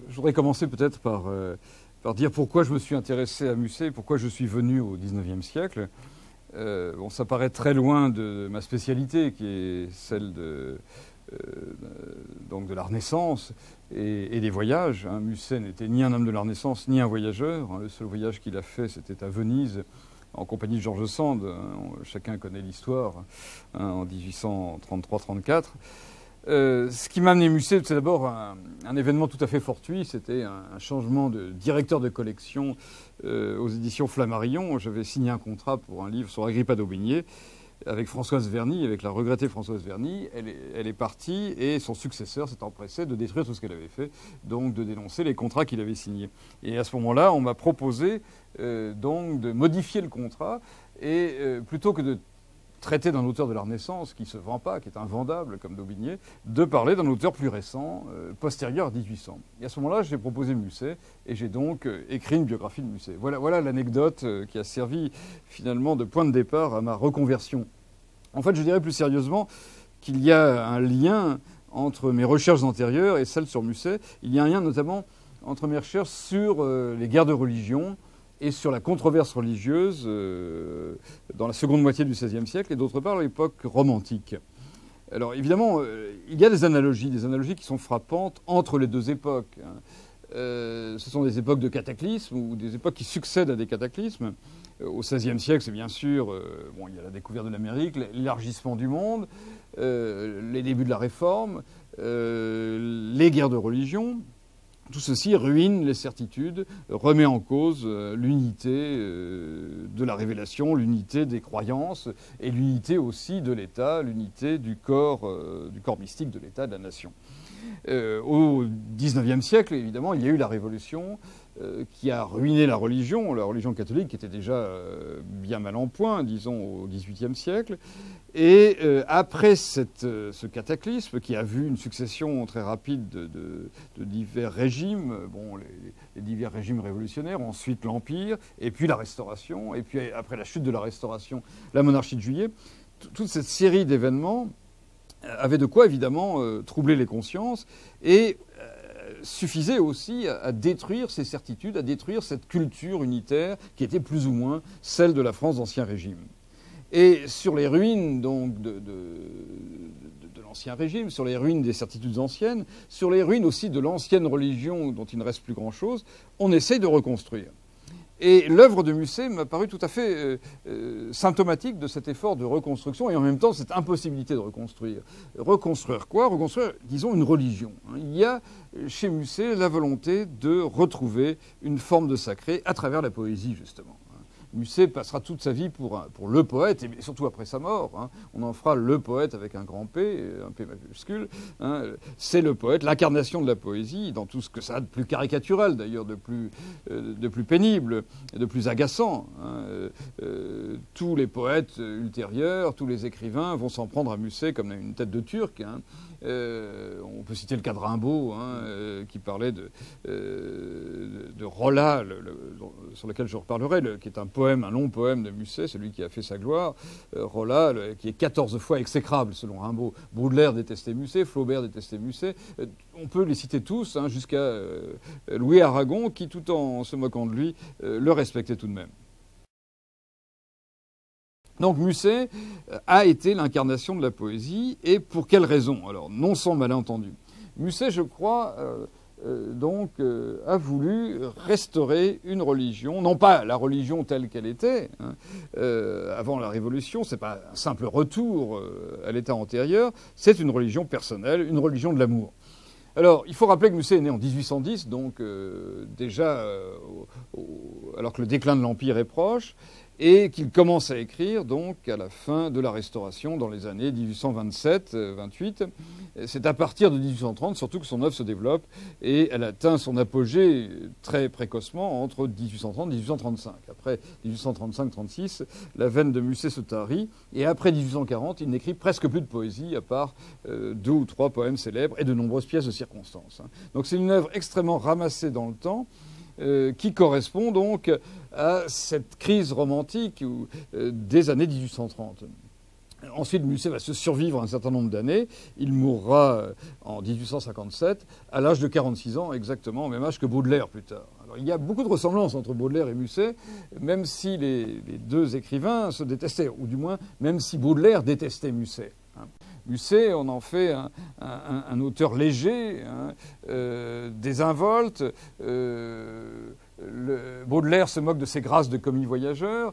Je voudrais commencer peut-être par dire pourquoi je me suis intéressé à Musset, pourquoi je suis venu au XIXe siècle. Bon, ça paraît très loin de ma spécialité, qui est celle donc de la Renaissance et des voyages. Musset n'était ni un homme de la Renaissance, ni un voyageur. Le seul voyage qu'il a fait, c'était à Venise, en compagnie de George Sand. Chacun connaît l'histoire, en 1833-34. Ce qui m'a amené Musset, c'est d'abord un événement tout à fait fortuit. C'était un changement de directeur de collection aux éditions Flammarion. J'avais signé un contrat pour un livre sur Agrippa d'Aubigné avec Françoise Verny, avec la regrettée Françoise Verny. Elle est partie et son successeur s'est empressé de détruire tout ce qu'elle avait fait, donc de dénoncer les contrats qu'il avait signés. Et à ce moment-là, on m'a proposé donc de modifier le contrat et plutôt que de traiter d'un auteur de la Renaissance qui ne se vend pas, qui est invendable comme d'Aubigné, de parler d'un auteur plus récent, postérieur à 1800. Et à ce moment-là, j'ai proposé Musset et j'ai donc écrit une biographie de Musset. Voilà l'anecdote qui a servi finalement de point de départ à ma reconversion. En fait, je dirais plus sérieusement qu'il y a un lien entre mes recherches antérieures et celles sur Musset. Il y a un lien notamment entre mes recherches sur les guerres de religion et sur la controverse religieuse dans la seconde moitié du XVIe siècle, et d'autre part l'époque romantique. Alors évidemment, il y a des analogies qui sont frappantes entre les deux époques. Ce sont des époques de cataclysmes ou des époques qui succèdent à des cataclysmes. Au XVIe siècle, c'est bien sûr, il y a la découverte de l'Amérique, l'élargissement du monde, les débuts de la Réforme, les guerres de religion. Tout ceci ruine les certitudes, remet en cause l'unité de la révélation, l'unité des croyances et l'unité aussi de l'État, l'unité du corps mystique de l'État, de la nation. Au XIXe siècle, évidemment, il y a eu la Révolution qui a ruiné la religion catholique qui était déjà bien mal en point, disons, au XVIIIe siècle. Et après ce cataclysme qui a vu une succession très rapide de divers régimes, les divers régimes révolutionnaires, ensuite l'Empire, et puis la Restauration, et puis après la chute de la Restauration, la monarchie de Juillet, toute cette série d'événements avait de quoi évidemment troubler les consciences et suffisait aussi à détruire ces certitudes, à détruire cette culture unitaire qui était plus ou moins celle de la France d'Ancien Régime. Et sur les ruines donc, de l'Ancien Régime, sur les ruines des certitudes anciennes, sur les ruines aussi de l'ancienne religion dont il ne reste plus grand-chose, on essaye de reconstruire. Et l'œuvre de Musset m'a paru tout à fait symptomatique de cet effort de reconstruction et en même temps cette impossibilité de reconstruire. Reconstruire quoi ? Reconstruire, disons, une religion. Il y a chez Musset la volonté de retrouver une forme de sacré à travers la poésie, justement. Musset passera toute sa vie pour le poète, et surtout après sa mort. On en fera le poète avec un grand P, un P majuscule. C'est le poète, l'incarnation de la poésie, dans tout ce que ça a de plus caricatural, d'ailleurs, de plus pénible, de plus agaçant. Tous les poètes ultérieurs, tous les écrivains vont s'en prendre à Musset comme une tête de Turc. On peut citer le cas de Rimbaud, qui parlait de Rolla, sur lequel je reparlerai, qui est un long poème de Musset, celui qui a fait sa gloire. Rolla, qui est 14 fois exécrable, selon Rimbaud. Baudelaire détestait Musset, Flaubert détestait Musset. On peut les citer tous, jusqu'à Louis Aragon, qui, tout en se moquant de lui, le respectait tout de même. Donc Musset a été l'incarnation de la poésie, et pour quelle raison ? Alors, non sans malentendu. Musset, je crois, a voulu restaurer une religion, non pas la religion telle qu'elle était avant la Révolution, c'est pas un simple retour à l'état antérieur, c'est une religion personnelle, une religion de l'amour. Alors, il faut rappeler que Musset est né en 1810, donc déjà alors que le déclin de l'Empire est proche, et qu'il commence à écrire donc à la fin de la Restauration, dans les années 1827-28. C'est à partir de 1830 surtout que son œuvre se développe, et elle atteint son apogée très précocement entre 1830 et 1835. Après 1835-36, la veine de Musset se tarit, et après 1840, il n'écrit presque plus de poésie, à part 2 ou 3 poèmes célèbres et de nombreuses pièces de circonstances. Donc c'est une œuvre extrêmement ramassée dans le temps, qui correspond donc à cette crise romantique des années 1830. Ensuite, Musset va se survivre un certain nombre d'années. Il mourra en 1857, à l'âge de 46 ans, exactement, au même âge que Baudelaire plus tard. Alors, il y a beaucoup de ressemblances entre Baudelaire et Musset, même si les deux écrivains se détestaient, ou du moins, même si Baudelaire détestait Musset. Musset, on en fait un auteur léger, désinvolte. Baudelaire se moque de ses grâces de commis voyageur.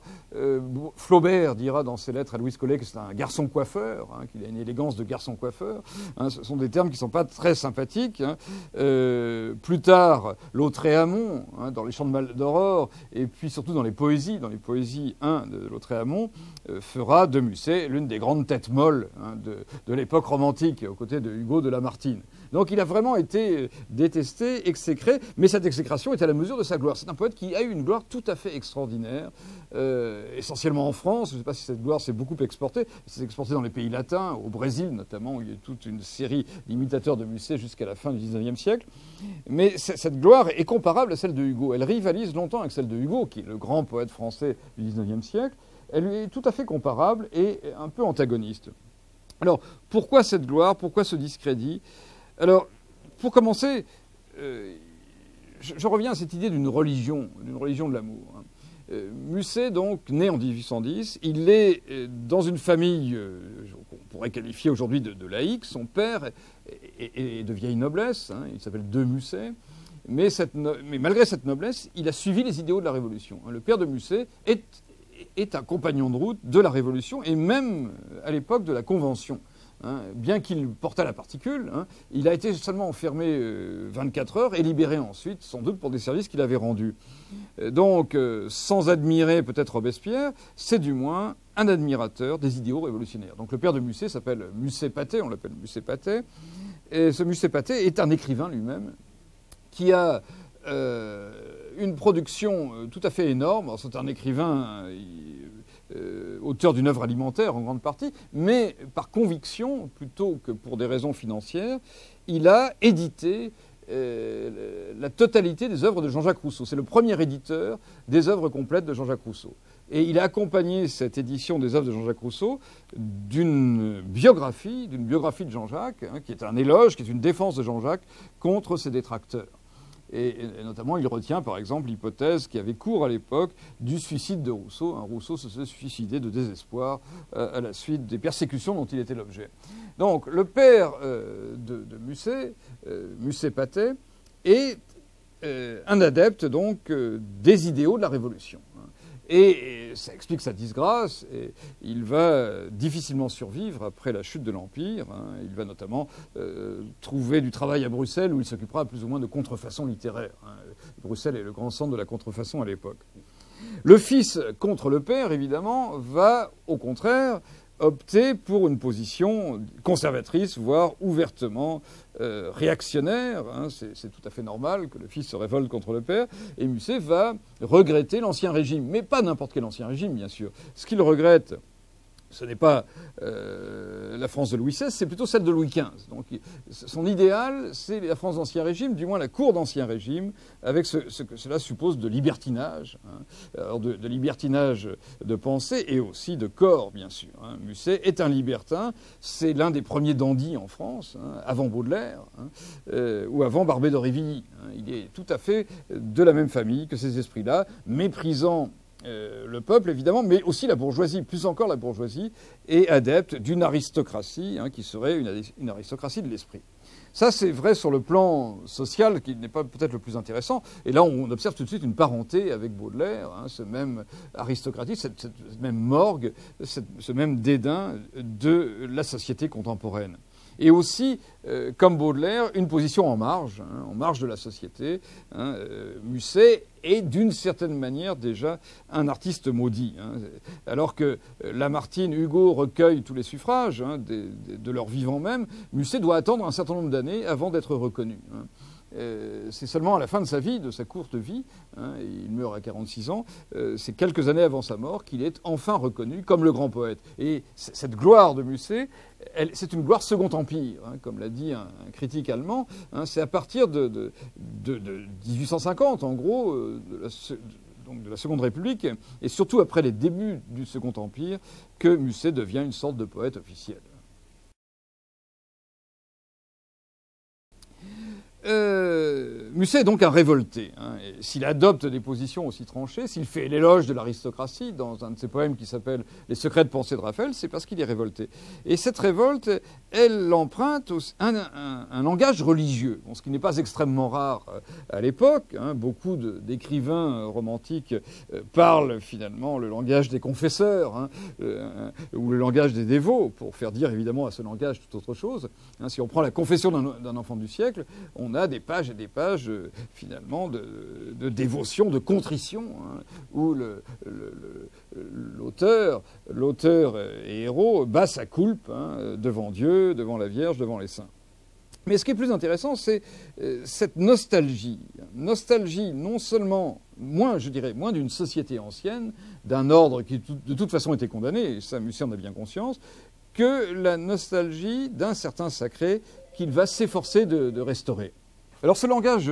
Flaubert dira dans ses lettres à Louise Collet que c'est un garçon coiffeur, qu'il a une élégance de garçon coiffeur. Ce sont des termes qui ne sont pas très sympathiques. Plus tard, Lautréamont, dans Les Chants de d'Aurore, et puis surtout dans les poésies 1 de Lautréamont, fera de Musset l'une des grandes têtes molles de l'époque romantique, aux côtés de Hugo de Lamartine. Donc il a vraiment été détesté, exécré, mais cette exécration est à la mesure de sa gloire. C'est un poète qui a eu une gloire tout à fait extraordinaire, essentiellement en France. Je ne sais pas si cette gloire s'est beaucoup exportée. Elle s'est exportée dans les pays latins, au Brésil notamment, où il y a toute une série d'imitateurs de Musset jusqu'à la fin du XIXe siècle. Mais cette gloire est comparable à celle de Hugo. Elle rivalise longtemps avec celle de Hugo, qui est le grand poète français du XIXe siècle. Elle lui est tout à fait comparable et un peu antagoniste. Alors, pourquoi cette gloire? Pourquoi ce discrédit? Alors, pour commencer, je reviens à cette idée d'une religion de l'amour. Musset, donc, né en 1810, il est dans une famille qu'on pourrait qualifier aujourd'hui de laïque. Son père est de vieille noblesse, il s'appelle de Musset, mais malgré cette noblesse, il a suivi les idéaux de la Révolution. Le père de Musset est un compagnon de route de la Révolution et même à l'époque de la Convention. Bien qu'il portât la particule, il a été seulement enfermé 24 heures et libéré ensuite, sans doute pour des services qu'il avait rendus. Donc, sans admirer peut-être Robespierre, c'est du moins un admirateur des idéaux révolutionnaires. Donc le père de Musset s'appelle Musset-Pathé, on l'appelle Musset-Pathé, et ce Musset-Pathé est un écrivain lui-même qui a une production tout à fait énorme. C'est un écrivain... auteur d'une œuvre alimentaire en grande partie, mais par conviction, plutôt que pour des raisons financières, il a édité la totalité des œuvres de Jean-Jacques Rousseau. C'est le premier éditeur des œuvres complètes de Jean-Jacques Rousseau. Et il a accompagné cette édition des œuvres de Jean-Jacques Rousseau d'une biographie de Jean-Jacques, qui est un éloge, qui est une défense de Jean-Jacques contre ses détracteurs. Et notamment, il retient par exemple l'hypothèse qui avait cours à l'époque du suicide de Rousseau. Rousseau se serait suicidé de désespoir à la suite des persécutions dont il était l'objet. Donc le père de Musset, Musset-Pathé, est un adepte donc des idéaux de la Révolution. Et ça explique sa disgrâce. Et il va difficilement survivre après la chute de l'Empire. Il va notamment trouver du travail à Bruxelles où il s'occupera plus ou moins de contrefaçon littéraire. Bruxelles est le grand centre de la contrefaçon à l'époque. Le fils, contre le père, évidemment, va au contraire opter pour une position conservatrice, voire ouvertement réactionnaire. C'est tout à fait normal que le fils se révolte contre le père. Et Musset va regretter l'Ancien Régime, mais pas n'importe quel Ancien Régime, bien sûr. Ce qu'il regrette, ce n'est pas la France de Louis XVI, c'est plutôt celle de Louis XV. Donc son idéal, c'est la France d'Ancien Régime, du moins la cour d'Ancien Régime, avec ce que cela suppose de libertinage, alors de libertinage de pensée et aussi de corps, bien sûr. Musset est un libertin, c'est l'un des premiers dandys en France, avant Baudelaire ou avant Barbé d'Aurevilly. Il est tout à fait de la même famille que ces esprits-là, méprisant le peuple, évidemment, mais aussi la bourgeoisie, plus encore la bourgeoisie, et adepte d'une aristocratie qui serait une aristocratie de l'esprit. Ça, c'est vrai sur le plan social, qui n'est pas peut-être le plus intéressant. Et là, on observe tout de suite une parenté avec Baudelaire, ce même aristocratie, cette même morgue, ce même dédain de la société contemporaine. Et aussi, comme Baudelaire, une position en marge de la société. Musset est d'une certaine manière déjà un artiste maudit. Alors que Lamartine, Hugo recueillent tous les suffrages de leur vivant même, Musset doit attendre un certain nombre d'années avant d'être reconnu. C'est seulement à la fin de sa vie, de sa courte vie, il meurt à 46 ans, c'est quelques années avant sa mort qu'il est enfin reconnu comme le grand poète. Et cette gloire de Musset, c'est une gloire second empire, comme l'a dit un critique allemand. C'est à partir de 1850, en gros, donc de la Seconde République, et surtout après les débuts du Second Empire, que Musset devient une sorte de poète officiel. Musset est donc un révolté. S'il adopte des positions aussi tranchées, s'il fait l'éloge de l'aristocratie dans un de ses poèmes qui s'appelle « Les secrets de pensée de Raphaël », c'est parce qu'il est révolté. Et cette révolte, elle emprunte un langage religieux, ce qui n'est pas extrêmement rare à l'époque. Beaucoup d'écrivains romantiques parlent finalement le langage des confesseurs ou le langage des dévots, pour faire dire évidemment à ce langage tout autre chose. Si on prend la confession d'un enfant du siècle, on a des pages et des pages finalement de dévotion, de contrition, où l'auteur et héros bat sa coulpe devant Dieu, devant la Vierge, devant les saints. Mais ce qui est plus intéressant, c'est cette nostalgie. Nostalgie non seulement, moins d'une société ancienne, d'un ordre qui de toute façon était condamné, et ça Musset en a bien conscience, que la nostalgie d'un certain sacré qu'il va s'efforcer de restaurer. Alors ce langage,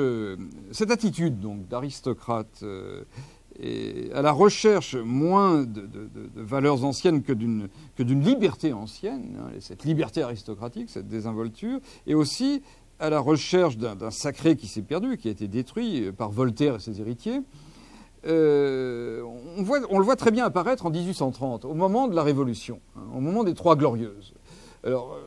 cette attitude donc d'aristocrate à la recherche moins de valeurs anciennes que d'une liberté ancienne, cette liberté aristocratique, cette désinvolture, et aussi à la recherche d'un sacré qui s'est perdu, qui a été détruit par Voltaire et ses héritiers. On le voit très bien apparaître en 1830, au moment de la Révolution, au moment des Trois Glorieuses. Alors,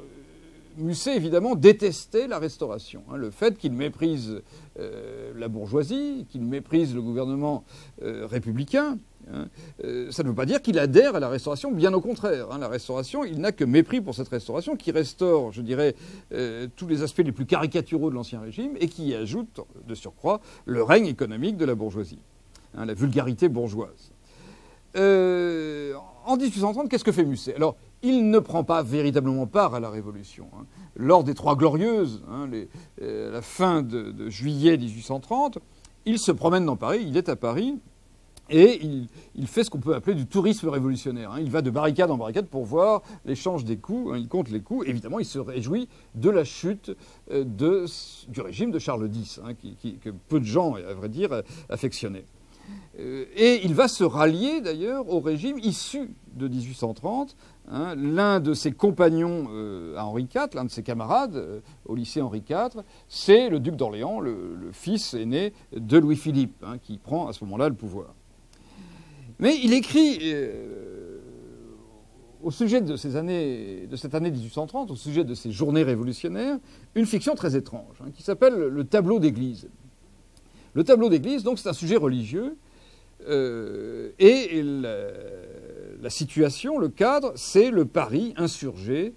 Musset, évidemment, détestait la Restauration. Le fait qu'il méprise la bourgeoisie, qu'il méprise le gouvernement républicain, ça ne veut pas dire qu'il adhère à la Restauration, bien au contraire. La Restauration, il n'a que mépris pour cette Restauration qui restaure, je dirais, tous les aspects les plus caricaturaux de l'Ancien Régime et qui ajoute, de surcroît, le règne économique de la bourgeoisie, la vulgarité bourgeoise. En 1830, qu'est-ce que fait Musset? Alors, il ne prend pas véritablement part à la Révolution. Lors des Trois Glorieuses, la fin de juillet 1830, il se promène dans Paris, il est à Paris, et il fait ce qu'on peut appeler du tourisme révolutionnaire. Il va de barricade en barricade pour voir l'échange des coups, il compte les coups. Évidemment, il se réjouit de la chute du régime de Charles X, que peu de gens, à vrai dire, affectionnaient. Et il va se rallier d'ailleurs au régime issu de 1830. L'un de ses compagnons à Henri IV, l'un de ses camarades au lycée Henri IV, c'est le duc d'Orléans, le fils aîné de Louis-Philippe, qui prend à ce moment-là le pouvoir. Mais il écrit au sujet de cette année 1830, au sujet de ces journées révolutionnaires, une fiction très étrange qui s'appelle le tableau d'église. Le tableau d'église, donc, c'est un sujet religieux. Et la situation, le cadre, c'est le Paris insurgé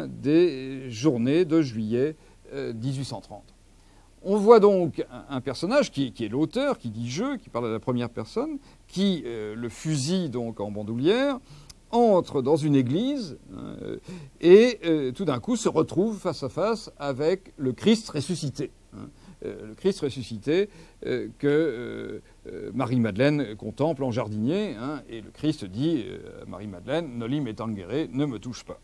des journées de juillet 1830. On voit donc un personnage qui est l'auteur, qui dit « je », qui parle à la première personne, qui, le fusil donc en bandoulière, entre dans une église et tout d'un coup se retrouve face à face avec le Christ ressuscité. Le Christ ressuscité que Marie-Madeleine contemple en jardinier, et le Christ dit à Marie-Madeleine « Noli me tangere, ne me touche pas ».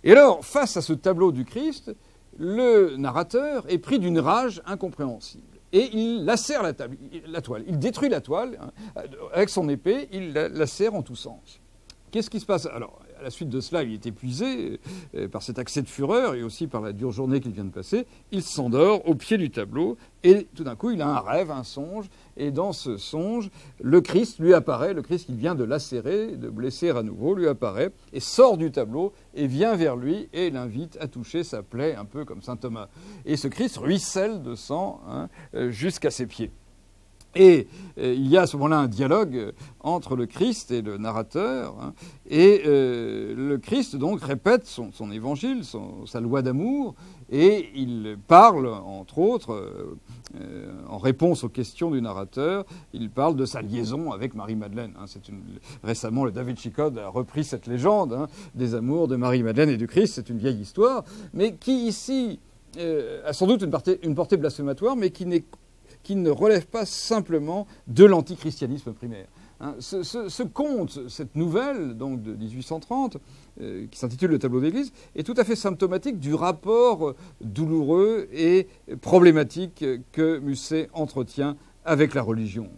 Et alors, face à ce tableau du Christ, le narrateur est pris d'une rage incompréhensible. Et il lacère la toile. Il détruit la toile. Avec son épée, il la lacère en tous sens. Qu'est-ce qui se passe? Alors, à la suite de cela, il est épuisé par cet accès de fureur et aussi par la dure journée qu'il vient de passer. Il s'endort au pied du tableau et tout d'un coup, il a un rêve, un songe. Et dans ce songe, le Christ lui apparaît, le Christ qu'il vient de lacérer, de blesser à nouveau, lui apparaît et sort du tableau et vient vers lui et l'invite à toucher sa plaie, un peu comme saint Thomas. Et ce Christ ruisselle de sang jusqu'à ses pieds. Et il y a à ce moment-là un dialogue entre le Christ et le narrateur. Et le Christ donc répète son évangile, sa loi d'amour, et il parle, entre autres, en réponse aux questions du narrateur, il parle de sa liaison avec Marie-Madeleine. Récemment, le Da Vinci Code a repris cette légende des amours de Marie-Madeleine et du Christ. C'est une vieille histoire, mais qui ici a sans doute une portée blasphématoire, mais qui ne relève pas simplement de l'antichristianisme primaire. Ce conte, cette nouvelle donc de 1830, qui s'intitule Le tableau d'église, est tout à fait symptomatique du rapport douloureux et problématique que Musset entretient avec la religion.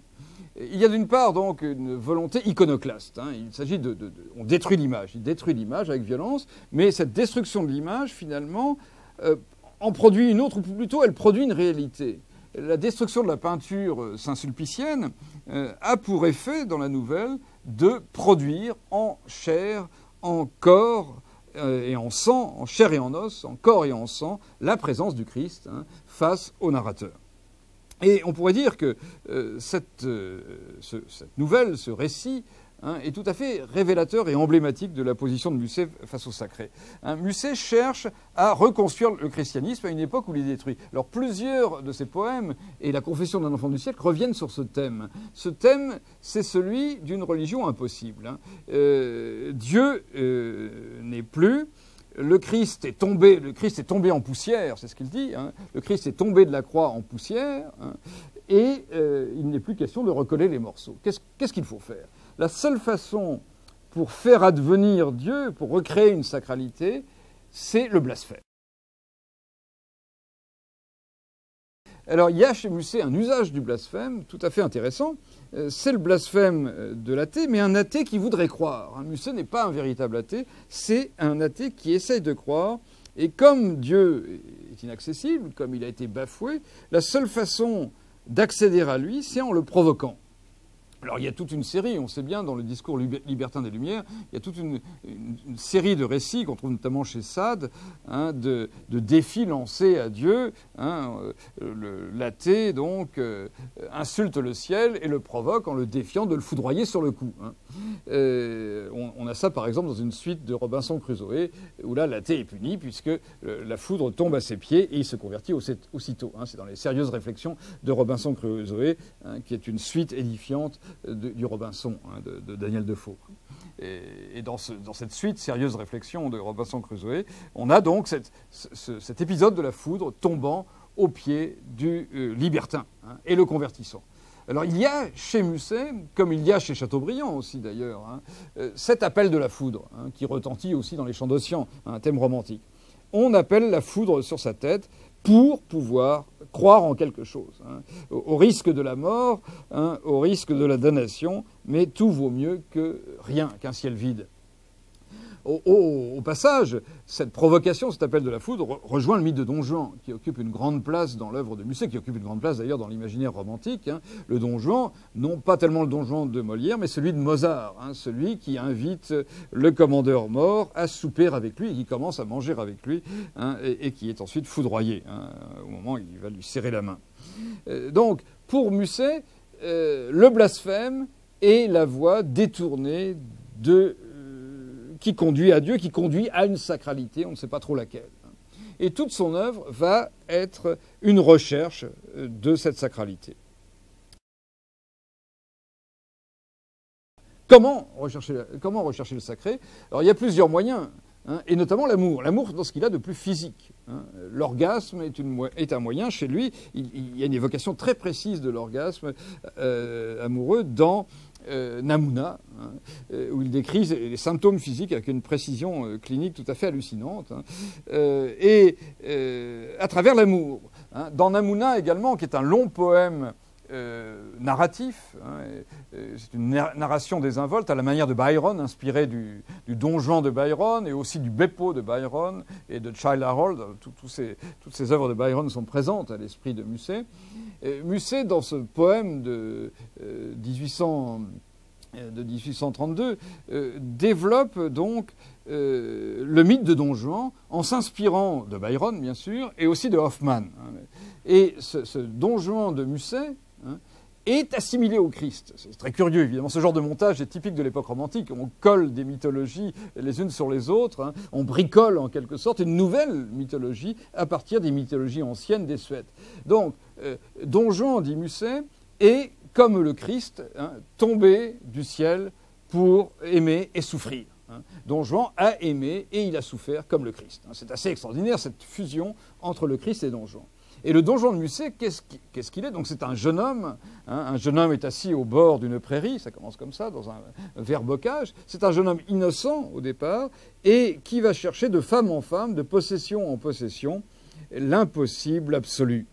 Il y a d'une part donc une volonté iconoclaste. Il s'agit on détruit l'image. Il détruit l'image avec violence, mais cette destruction de l'image, finalement, en produit une autre, ou plutôt elle produit une réalité. La destruction de la peinture saint-sulpicienne a pour effet, dans la nouvelle, de produire en chair, en corps et en sang, en chair et en os, en corps et en sang, la présence du Christ face au narrateur. Et on pourrait dire que cette nouvelle, ce récit, est tout à fait révélateur et emblématique de la position de Musset face au sacré. Musset cherche à reconstruire le christianisme à une époque où il est détruit. Alors plusieurs de ses poèmes et la confession d'un enfant du siècle reviennent sur ce thème. Ce thème, c'est celui d'une religion impossible. Dieu n'est plus. Le Christ est tombé en poussière, c'est ce qu'il dit. Le Christ est tombé de la croix en poussière, et il n'est plus question de recoller les morceaux. Qu'est-ce qu'il faut faire? La seule façon pour faire advenir Dieu, pour recréer une sacralité, c'est le blasphème. Alors il y a chez Musset un usage du blasphème tout à fait intéressant. C'est le blasphème de l'athée, mais un athée qui voudrait croire. Musset n'est pas un véritable athée, c'est un athée qui essaye de croire. Et comme Dieu est inaccessible, comme il a été bafoué, la seule façon d'accéder à lui, c'est en le provoquant. Alors il y a toute une série, on sait bien, dans le discours libertin des Lumières, il y a toute une série de récits qu'on trouve notamment chez Sade, de défis lancés à Dieu. L'athée, donc, insulte le ciel et le provoque en le défiant de le foudroyer sur le coup. On a ça, par exemple, dans une suite de Robinson Crusoe, où là, l'athée est puni, puisque la foudre tombe à ses pieds et il se convertit aussitôt. C'est dans les sérieuses réflexions de Robinson Crusoe, qui est une suite édifiante du Robinson, de Daniel Defoe. Et dans cette suite, sérieuse réflexion de Robinson Crusoe, on a donc cet épisode de la foudre tombant aux pieds du libertin et le convertissant. Alors il y a chez Musset, comme il y a chez Chateaubriand aussi d'ailleurs, cet appel de la foudre, qui retentit aussi dans les chants d'Ossian, un thème romantique. On appelle la foudre sur sa tête pour pouvoir croire en quelque chose, au risque de la mort, au risque de la damnation, mais tout vaut mieux que rien, qu'un ciel vide. Au passage, cette provocation, cet appel de la foudre, rejoint le mythe de Don Juan, qui occupe une grande place dans l'œuvre de Musset, qui occupe une grande place d'ailleurs dans l'imaginaire romantique. Le Don Juan, non pas tellement le Don Juan de Molière, mais celui de Mozart, celui qui invite le commandeur mort à souper avec lui, et qui commence à manger avec lui, et qui est ensuite foudroyé, au moment où il va lui serrer la main. Donc, pour Musset, le blasphème est la voie détournée qui conduit à Dieu, qui conduit à une sacralité, on ne sait pas trop laquelle. Et toute son œuvre va être une recherche de cette sacralité. Comment rechercher le sacré? Alors il y a plusieurs moyens, et notamment l'amour. L'amour dans ce qu'il a de plus physique. L'orgasme est un moyen. Chez lui, il y a une évocation très précise de l'orgasme amoureux dans Namouna, où il décrit les symptômes physiques avec une précision clinique tout à fait hallucinante, à travers l'amour. Dans Namouna également, qui est un long poème narratif, c'est une narration désinvolte à la manière de Byron, inspirée du Don Juan de Byron et aussi du Beppo de Byron et de Childe Harold. Toutes ces œuvres de Byron sont présentes à l'esprit de Musset. Musset, dans ce poème de 1832, développe donc le mythe de Don Juan en s'inspirant de Byron, bien sûr, et aussi de Hoffmann. Et ce Don Juan de Musset est assimilé au Christ. C'est très curieux, évidemment. Ce genre de montage est typique de l'époque romantique. On colle des mythologies les unes sur les autres. On bricole, en quelque sorte, une nouvelle mythologie à partir des mythologies anciennes des Suèdes. Donc, Don Juan, dit Musset, est, comme le Christ, tombé du ciel pour aimer et souffrir. Don Juan a aimé et il a souffert comme le Christ. C'est assez extraordinaire, cette fusion entre le Christ et Don Juan. Et le Don Juan de Musset, qu'est-ce qu'il est? Donc c'est un jeune homme. Un jeune homme est assis au bord d'une prairie, ça commence comme ça, dans un vert bocage. C'est un jeune homme innocent au départ et qui va chercher de femme en femme, de possession en possession, l'impossible absolu.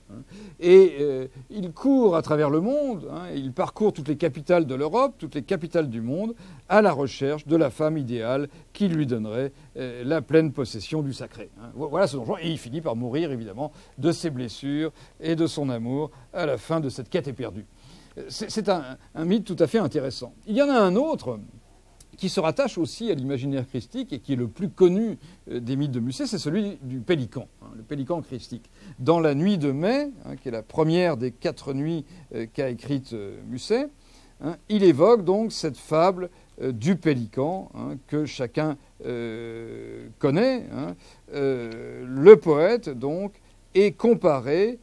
Et il court à travers le monde, hein, il parcourt toutes les capitales de l'Europe, toutes les capitales du monde, à la recherche de la femme idéale qui lui donnerait la pleine possession du sacré. Hein. Voilà ce Don Juan. Et il finit par mourir, évidemment, de ses blessures et de son amour à la fin de cette quête éperdue. C'est un mythe tout à fait intéressant. Il y en a un autre qui se rattache aussi à l'imaginaire christique et qui est le plus connu des mythes de Musset, c'est celui du pélican, hein, le pélican christique. Dans la nuit de mai, hein, qui est la première des 4 nuits qu'a écrite Musset, hein, il évoque donc cette fable du pélican, hein, que chacun connaît. Hein. Le poète, donc, est comparé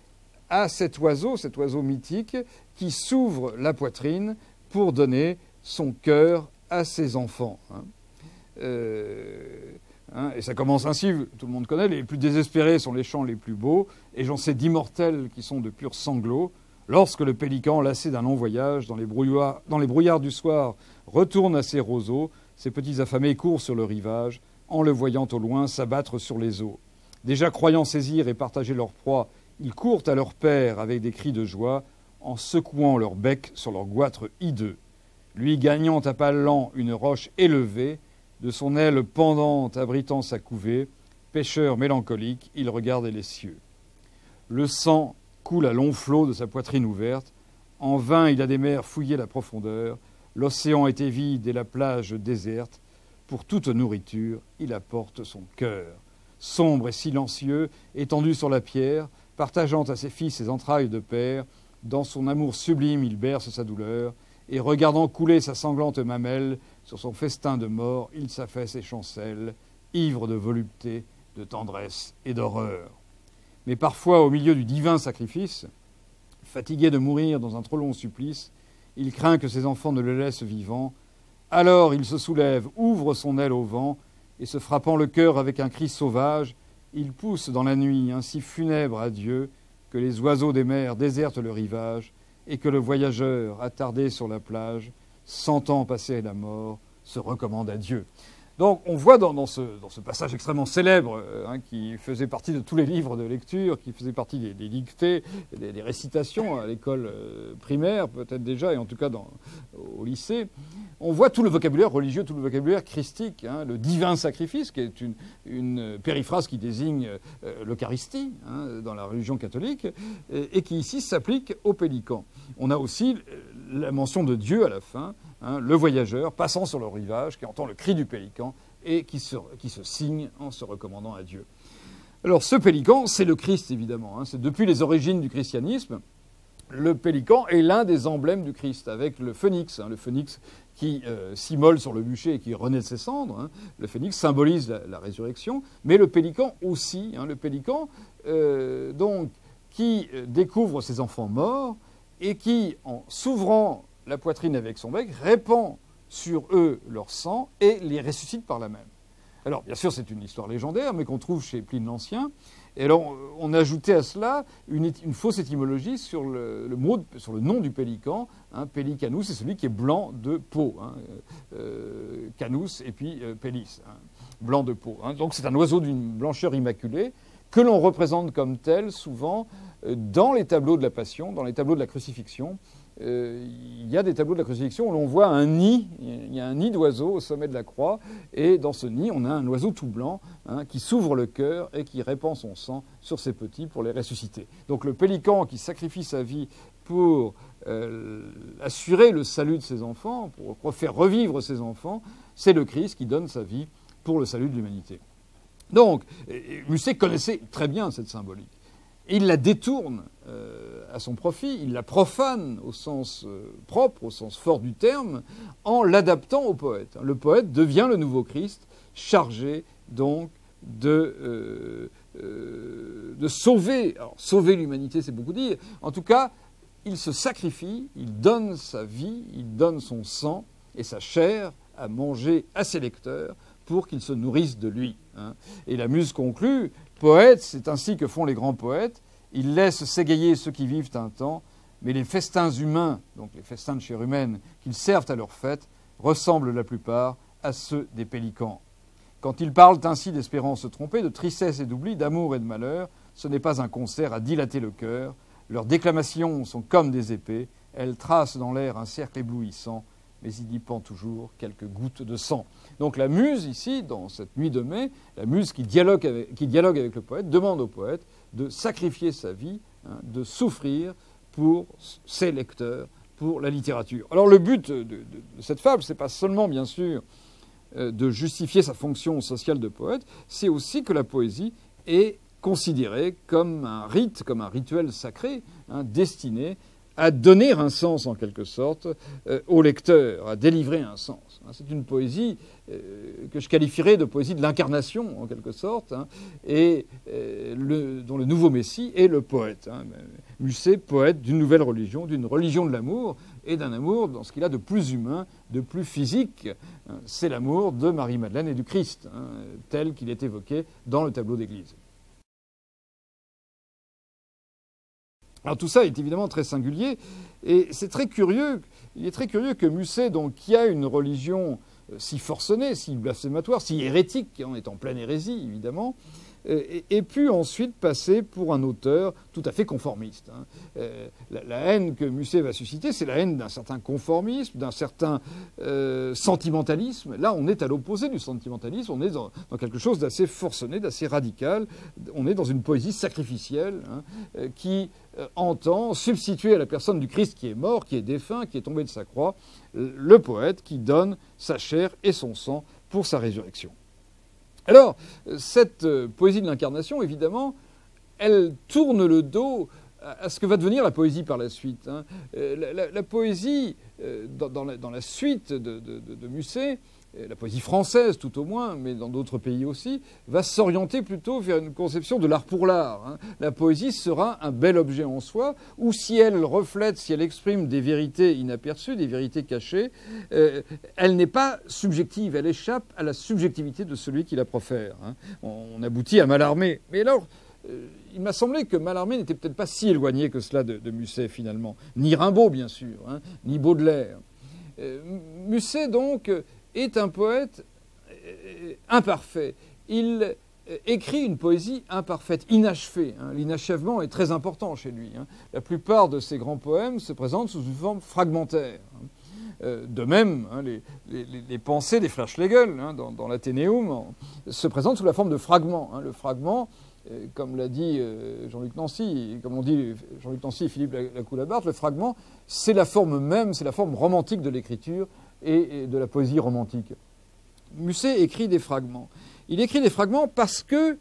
à cet oiseau mythique qui s'ouvre la poitrine pour donner son cœur à ses enfants. Hein. Et ça commence ainsi, tout le monde connaît, les plus désespérés sont les chants les plus beaux, et j'en sais d'immortels qui sont de purs sanglots, lorsque le pélican, lassé d'un long voyage, dans les brouillards du soir, retourne à ses roseaux, ses petits affamés courent sur le rivage, en le voyant au loin s'abattre sur les eaux. Déjà croyant saisir et partager leur proie, ils courent à leur père avec des cris de joie, en secouant leur bec sur leur goitre hideux. Lui gagnant à pas lents une roche élevée, de son aile pendante abritant sa couvée, pêcheur mélancolique, il regarde les cieux. Le sang coule à longs flots de sa poitrine ouverte. En vain il a des mers fouillé la profondeur. L'océan était vide et la plage déserte. Pour toute nourriture, il apporte son cœur. Sombre et silencieux, étendu sur la pierre, partageant à ses fils ses entrailles de père, dans son amour sublime il berce sa douleur, et regardant couler sa sanglante mamelle, sur son festin de mort, il s'affaisse et chancelle, ivre de volupté, de tendresse et d'horreur. Mais parfois, au milieu du divin sacrifice, fatigué de mourir dans un trop long supplice, il craint que ses enfants ne le laissent vivant. Alors il se soulève, ouvre son aile au vent, et se frappant le cœur avec un cri sauvage, il pousse dans la nuit un si funèbre adieu que les oiseaux des mers désertent le rivage, et que le voyageur, attardé sur la plage, sentant passer la mort, se recommande à Dieu. Donc on voit dans ce passage extrêmement célèbre, hein, qui faisait partie de tous les livres de lecture, qui faisait partie des dictées, des récitations à l'école primaire peut-être déjà, et en tout cas au lycée, on voit tout le vocabulaire religieux, tout le vocabulaire christique, hein, le divin sacrifice, qui est une périphrase qui désigne l'Eucharistie, hein, dans la religion catholique, et qui ici s'applique au pélican. On a aussi la mention de Dieu à la fin, hein, le voyageur passant sur le rivage, qui entend le cri du pélican et qui se signe en se recommandant à Dieu. Alors ce pélican, c'est le Christ évidemment, hein, c'est depuis les origines du christianisme. Le pélican est l'un des emblèmes du Christ, avec le phénix, hein, le phénix qui s'immole sur le bûcher et qui renaît de ses cendres. Hein. Le phénix symbolise la résurrection, mais le pélican aussi, hein, le pélican donc, qui découvre ses enfants morts et qui, en s'ouvrant la poitrine avec son bec, répand sur eux leur sang et les ressuscite par là même. Alors, bien sûr, c'est une histoire légendaire, mais qu'on trouve chez Pline l'Ancien. Et alors, on a ajouté à cela une fausse étymologie sur sur le nom du pélican. Hein, Pelicanus, c'est celui qui est blanc de peau. Hein, canus et puis pélis, hein, blanc de peau. Hein. Donc, c'est un oiseau d'une blancheur immaculée que l'on représente comme tel souvent dans les tableaux de la Passion, dans les tableaux de la Crucifixion. Il y a des tableaux de la Crucifixion où l'on voit un nid, il y a un nid d'oiseau au sommet de la croix, et dans ce nid, on a un oiseau tout blanc, hein, qui s'ouvre le cœur et qui répand son sang sur ses petits pour les ressusciter. Donc le pélican qui sacrifie sa vie pour assurer le salut de ses enfants, pour faire revivre ses enfants, c'est le Christ qui donne sa vie pour le salut de l'humanité. Donc, Musset connaissait très bien cette symbolique. Et il la détourne à son profit, il la profane au sens propre, au sens fort du terme, en l'adaptant au poète. Le poète devient le nouveau Christ, chargé donc de sauver. Alors, sauver l'humanité, c'est beaucoup dire. En tout cas, il se sacrifie, il donne sa vie, il donne son sang et sa chair à manger à ses lecteurs pour qu'ils se nourrissent de lui. Hein. Et la Muse conclut, poète, c'est ainsi que font les grands poètes, ils laissent s'égayer ceux qui vivent un temps, mais les festins humains, donc les festins de chair humaine, qu'ils servent à leur fête, ressemblent la plupart à ceux des pélicans. Quand ils parlent ainsi d'espérance trompée, de tristesse et d'oubli, d'amour et de malheur, ce n'est pas un concert à dilater le cœur. Leurs déclamations sont comme des épées, elles tracent dans l'air un cercle éblouissant, mais il y pend toujours quelques gouttes de sang. Donc la muse, ici, dans cette nuit de mai, la muse qui dialogue avec le poète, demande au poète de sacrifier sa vie, de souffrir pour ses lecteurs, pour la littérature. Alors le but de cette fable, c'est pas seulement, bien sûr, de justifier sa fonction sociale de poète, c'est aussi que la poésie est considérée comme un rite, comme un rituel sacré, destiné à donner un sens, en quelque sorte, au lecteur, à délivrer un sens. C'est une poésie que je qualifierais de poésie de l'incarnation, en quelque sorte, et dont le nouveau Messie est le poète. Musset, poète d'une nouvelle religion, d'une religion de l'amour, et d'un amour dans ce qu'il a de plus humain, de plus physique. C'est l'amour de Marie-Madeleine et du Christ, tel qu'il est évoqué dans le tableau d'église. Alors tout ça est évidemment très singulier, et c'est très curieux. Il est très curieux que Musset, donc, qui a une religion si forcenée, si blasphématoire, si hérétique, on est en pleine hérésie évidemment, ait pu ensuite passer pour un auteur tout à fait conformiste. La haine que Musset va susciter, c'est la haine d'un certain conformisme, d'un certain sentimentalisme. Là, on est à l'opposé du sentimentalisme, on est dans quelque chose d'assez forcené, d'assez radical. On est dans une poésie sacrificielle qui entend substituer à la personne du Christ qui est mort, qui est défunt, qui est tombé de sa croix, le poète qui donne sa chair et son sang pour sa résurrection. Alors, cette poésie de l'incarnation, évidemment, elle tourne le dos à ce que va devenir la poésie par la suite. La poésie, dans la suite de Musset, la poésie française tout au moins, mais dans d'autres pays aussi, va s'orienter plutôt vers une conception de l'art pour l'art. La poésie sera un bel objet en soi, ou si elle reflète, si elle exprime des vérités inaperçues, des vérités cachées, elle n'est pas subjective, elle échappe à la subjectivité de celui qui la profère. On aboutit à Mallarmé. Mais alors, il m'a semblé que Mallarmé n'était peut-être pas si éloigné que cela de Musset finalement, ni Rimbaud bien sûr, ni Baudelaire. Musset donc est un poète imparfait. Il écrit une poésie imparfaite, inachevée. L'inachèvement est très important chez lui. La plupart de ses grands poèmes se présentent sous une forme fragmentaire. De même, les pensées des Flaschlegel dans l'Athénéum se présentent sous la forme de fragments. Le fragment, comme l'a dit Jean-Luc Nancy, comme l'ont dit Jean-Luc Nancy et Philippe Lacoue-Labarthe, le fragment, c'est la forme même, c'est la forme romantique de l'écriture et de la poésie romantique. Musset écrit des fragments. Il écrit des fragments parce que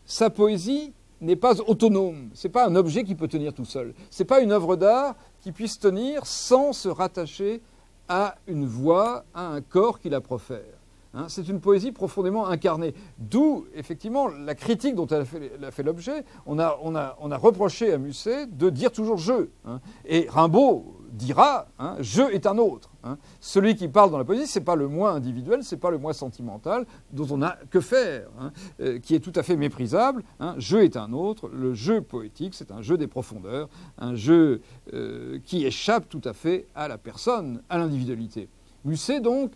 sa poésie n'est pas autonome. Ce n'est pas un objet qui peut tenir tout seul. Ce n'est pas une œuvre d'art qui puisse tenir sans se rattacher à une voix, à un corps qui la profère. C'est une poésie profondément incarnée. D'où, effectivement, la critique dont elle a fait l'objet. On a reproché à Musset de dire toujours « je ». Et Rimbaud dira « je est un autre ». Celui qui parle dans la poésie, ce n'est pas le moi individuel, ce n'est pas le moi sentimental, dont on n'a que faire, qui est tout à fait méprisable. Je est un autre. Le jeu poétique, c'est un jeu des profondeurs, un jeu qui échappe tout à fait à la personne, à l'individualité. Musset, donc,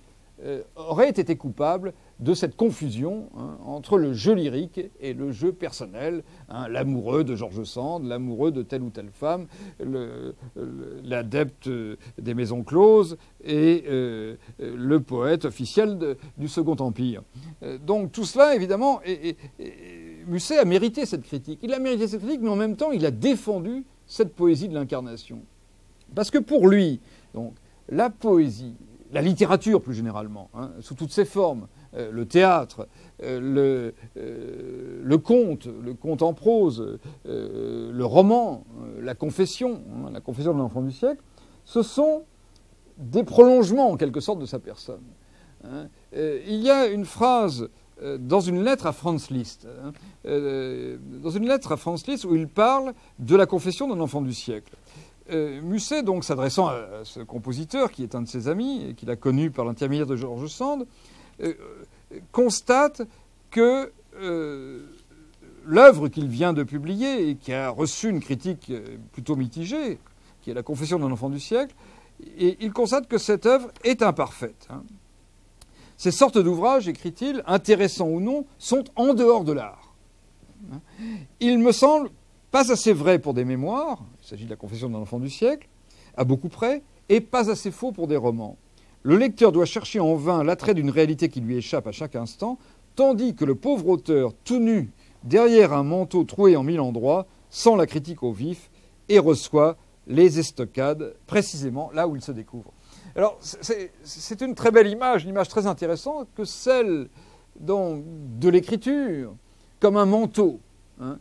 aurait été coupable de cette confusion entre le jeu lyrique et le jeu personnel, l'amoureux de George Sand, l'amoureux de telle ou telle femme, l'adepte des maisons closes et le poète officiel du Second Empire. Donc tout cela, évidemment, Musset a mérité cette critique. Il a mérité cette critique, mais en même temps, il a défendu cette poésie de l'incarnation. Parce que pour lui, donc, la poésie, la littérature plus généralement, sous toutes ses formes, le théâtre, le conte en prose, le roman, la confession de l'enfant du siècle, ce sont des prolongements en quelque sorte de sa personne. Il y a une phrase dans une lettre à Franz Liszt, où il parle de la confession d'un enfant du siècle. Musset, donc, s'adressant à ce compositeur, qui est un de ses amis, et qu'il a connu par l'intermédiaire de George Sand, constate que l'œuvre qu'il vient de publier, et qui a reçu une critique plutôt mitigée, qui est la confession d'un enfant du siècle, et il constate que cette œuvre est imparfaite. Ces sortes d'ouvrages, écrit-il, intéressants ou non, sont en dehors de l'art. Il me semble pas assez vrai pour des mémoires, il s'agit de la confession d'un enfant du siècle, à beaucoup près, et pas assez faux pour des romans. Le lecteur doit chercher en vain l'attrait d'une réalité qui lui échappe à chaque instant, tandis que le pauvre auteur, tout nu, derrière un manteau troué en 1000 endroits, sent la critique au vif et reçoit les estocades précisément là où il se découvre. Alors, c'est une très belle image, une image très intéressante, que celle donc, de l'écriture comme un manteau. Hein.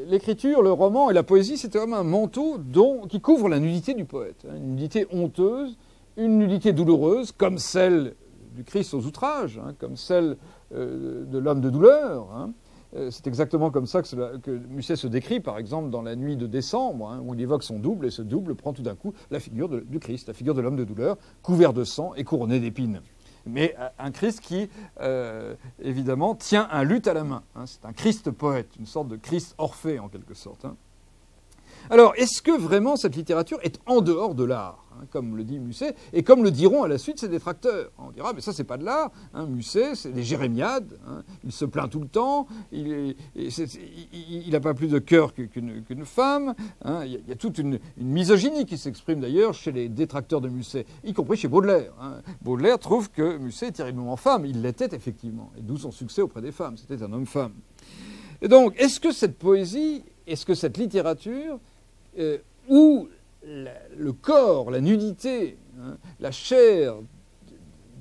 L'écriture, le roman et la poésie, c'est comme un manteau qui couvre la nudité du poète. Hein, une nudité honteuse, une nudité douloureuse, comme celle du Christ aux outrages, hein, comme celle de l'homme de douleur. Hein. C'est exactement comme ça que Musset se décrit, par exemple, dans La nuit de décembre, hein, où il évoque son double, et ce double prend tout d'un coup la figure du Christ, la figure de l'homme de douleur, couvert de sang et couronné d'épines. Mais un Christ qui, évidemment, tient un luth à la main. Hein. C'est un Christ poète, une sorte de Christ Orphée, en quelque sorte. Hein. Alors, est-ce que vraiment cette littérature est en dehors de l'art, hein, comme le dit Musset, et comme le diront à la suite ses détracteurs? On dira, mais ça, c'est pas de l'art. Hein, Musset, c'est des jérémiades. Hein, il se plaint tout le temps. Il n'a pas plus de cœur qu'une femme. Hein, il y a toute une misogynie qui s'exprime d'ailleurs chez les détracteurs de Musset, y compris chez Baudelaire. Hein. Baudelaire trouve que Musset est terriblement femme. Il l'était effectivement, et d'où son succès auprès des femmes. C'était un homme-femme. Et donc, est-ce que cette poésie, est-ce que cette littérature où le corps, la nudité, hein, la chair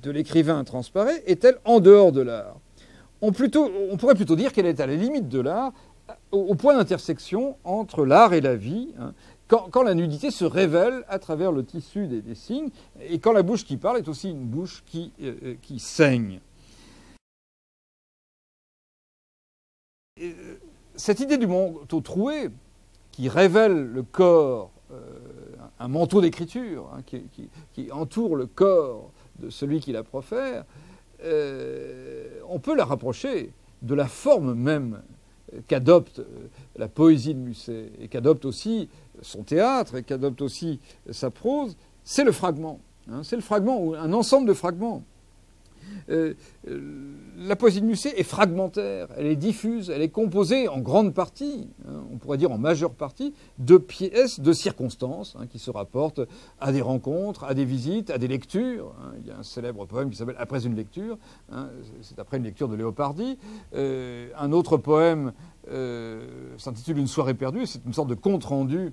de l'écrivain transparaît, est-elle en dehors de l'art? On pourrait plutôt dire qu'elle est à la limite de l'art, au point d'intersection entre l'art et la vie, hein, quand la nudité se révèle à travers le tissu des signes, et quand la bouche qui parle est aussi une bouche qui saigne. Cette idée du manteau troué, qui révèle le corps, un manteau d'écriture, hein, qui entoure le corps de celui qui la profère, on peut la rapprocher de la forme même qu'adopte la poésie de Musset, et qu'adopte aussi son théâtre, et qu'adopte aussi sa prose, c'est le fragment. Hein, c'est le fragment, ou un ensemble de fragments. La poésie de Musset est fragmentaire, elle est diffuse, elle est composée en grande partie, hein, on pourrait dire en majeure partie, de pièces, de circonstances, hein, qui se rapportent à des rencontres, à des visites, à des lectures. Hein. Il y a un célèbre poème qui s'appelle « Après une lecture hein, », c'est après une lecture de Léopardi. Un autre poème s'intitule « Une soirée perdue », c'est une sorte de compte-rendu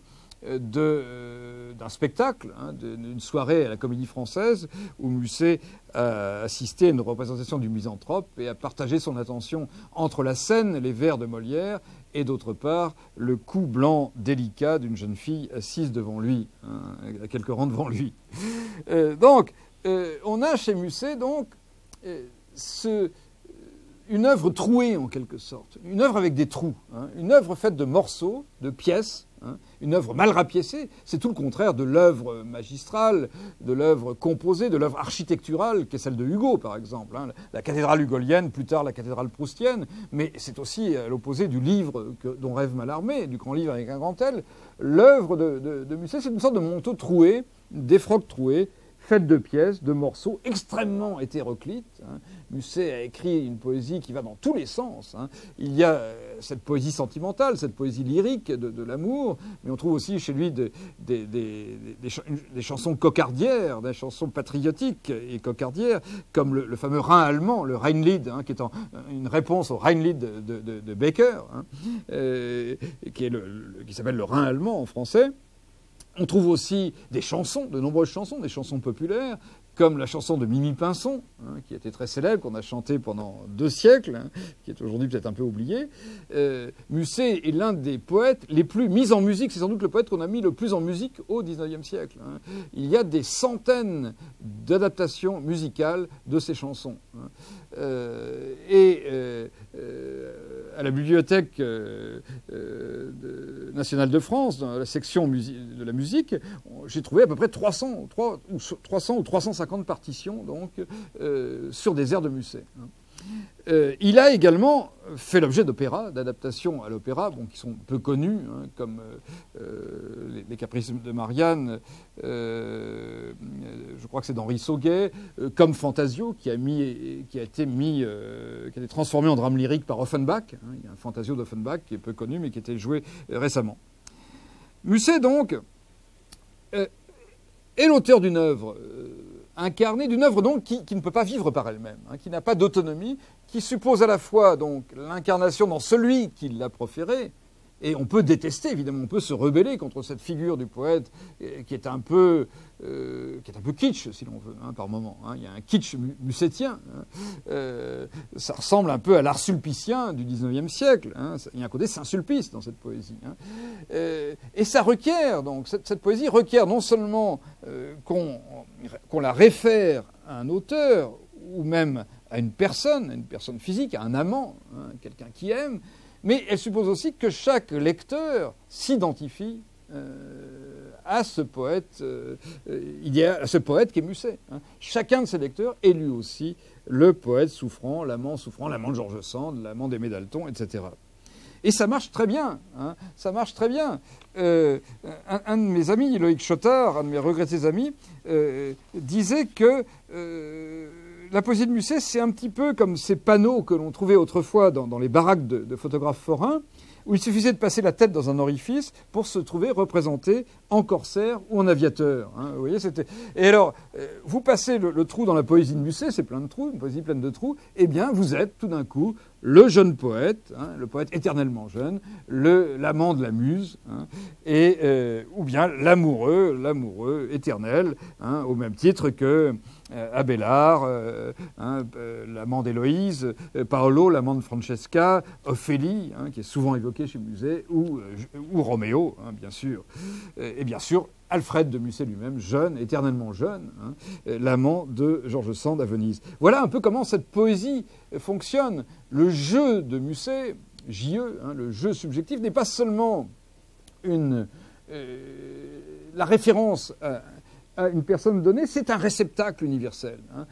d'un spectacle, hein, d'une soirée à la Comédie Française, où Musset a assisté à une représentation du Misanthrope et a partagé son attention entre la scène, les vers de Molière, et d'autre part le cou blanc délicat d'une jeune fille assise devant lui, hein, à quelques rangs devant lui. Donc, on a chez Musset donc une œuvre trouée en quelque sorte, une œuvre avec des trous, hein, une œuvre faite de morceaux, de pièces, hein, une œuvre mal rapiécée. C'est tout le contraire de l'œuvre magistrale, de l'œuvre composée, de l'œuvre architecturale qui est celle de Hugo par exemple, hein, la cathédrale hugolienne, plus tard la cathédrale proustienne, mais c'est aussi à l'opposé du livre dont rêve Mallarmé, du grand livre avec un grand L. L'œuvre de Musset, c'est une sorte de manteau troué, défroque troué, faite de pièces, de morceaux extrêmement hétéroclites. Hein. Musset a écrit une poésie qui va dans tous les sens. Hein. Il y a cette poésie sentimentale, cette poésie lyrique de l'amour, mais on trouve aussi chez lui des chansons cocardières, des chansons patriotiques et cocardières, comme le fameux Rhin allemand, le Rheinlied, hein, qui est une réponse au Rheinlied de Becker, hein, qui s'appelle le Rhin allemand en français. On trouve aussi des chansons, de nombreuses chansons, des chansons populaires, comme la chanson de Mimi Pinson, hein, qui a été très célèbre, qu'on a chantée pendant 2 siècles, hein, qui est aujourd'hui peut-être un peu oubliée. Musset est l'un des poètes les plus mis en musique. C'est sans doute le poète qu'on a mis le plus en musique au XIXe siècle. Hein. Il y a des centaines d'adaptations musicales de ses chansons. Hein. À la Bibliothèque nationale de France, dans la section de la musique, j'ai trouvé à peu près 300 ou 350 partitions donc, sur des airs de Musset. Il a également fait l'objet d'opéras, d'adaptations à l'opéra, bon, qui sont peu connus, hein, comme les Caprices de Marianne, je crois que c'est d'Henri Sauguet, comme Fantasio, qui a été transformé en drame lyrique par Offenbach. Hein, il y a un Fantasio d'Offenbach qui est peu connu, mais qui a été joué récemment. Musset, donc, est l'auteur d'une œuvre incarnée, d'une œuvre donc qui ne peut pas vivre par elle-même, hein, qui n'a pas d'autonomie, qui suppose à la fois donc l'incarnation dans celui qui l'a proférée. Et on peut détester, évidemment, on peut se rebeller contre cette figure du poète qui est un peu kitsch, si l'on veut, hein, par moment. Hein. Il y a un kitsch mussétien. Hein. Ça ressemble un peu à l'art sulpicien du XIXe siècle. Hein. Il y a un côté Saint-Sulpice dans cette poésie. Hein. Et ça requiert, donc, cette poésie requiert non seulement qu'on la réfère à un auteur, ou même à une personne physique, à un amant, hein, quelqu'un qui aime, mais elle suppose aussi que chaque lecteur s'identifie à ce poète à ce poète qui est Musset. Hein. Chacun de ces lecteurs est lui aussi le poète souffrant, l'amant de George Sand, l'amant d'Aimé Dalton, etc. Et ça marche très bien. Hein. Ça marche très bien. Un de mes amis, Loïc Chotard, un de mes regrettés amis, disait que la poésie de Musset, c'est un petit peu comme ces panneaux que l'on trouvait autrefois dans les baraques de photographes forains, où il suffisait de passer la tête dans un orifice pour se trouver représenté en corsaire ou en aviateur. Hein, vous voyez, c'était. Et alors, vous passez le trou dans la poésie de Musset, c'est plein de trous, une poésie pleine de trous. Eh bien, vous êtes tout d'un coup le jeune poète, hein, le poète éternellement jeune, l'amant de la muse, hein, ou bien l'amoureux éternel, hein, au même titre que Abélard, l'amant d'Héloïse, Paolo, l'amant de Francesca, Ophélie, hein, qui est souvent évoqué chez Musset, ou Roméo, hein, bien sûr. Et bien sûr, Alfred de Musset lui-même, jeune, éternellement jeune, hein, l'amant de George Sand à Venise. Voilà un peu comment cette poésie fonctionne. Le jeu de Musset, J.E., hein, le jeu subjectif, n'est pas seulement la référence à une personne donnée, c'est un réceptacle universel. Hein.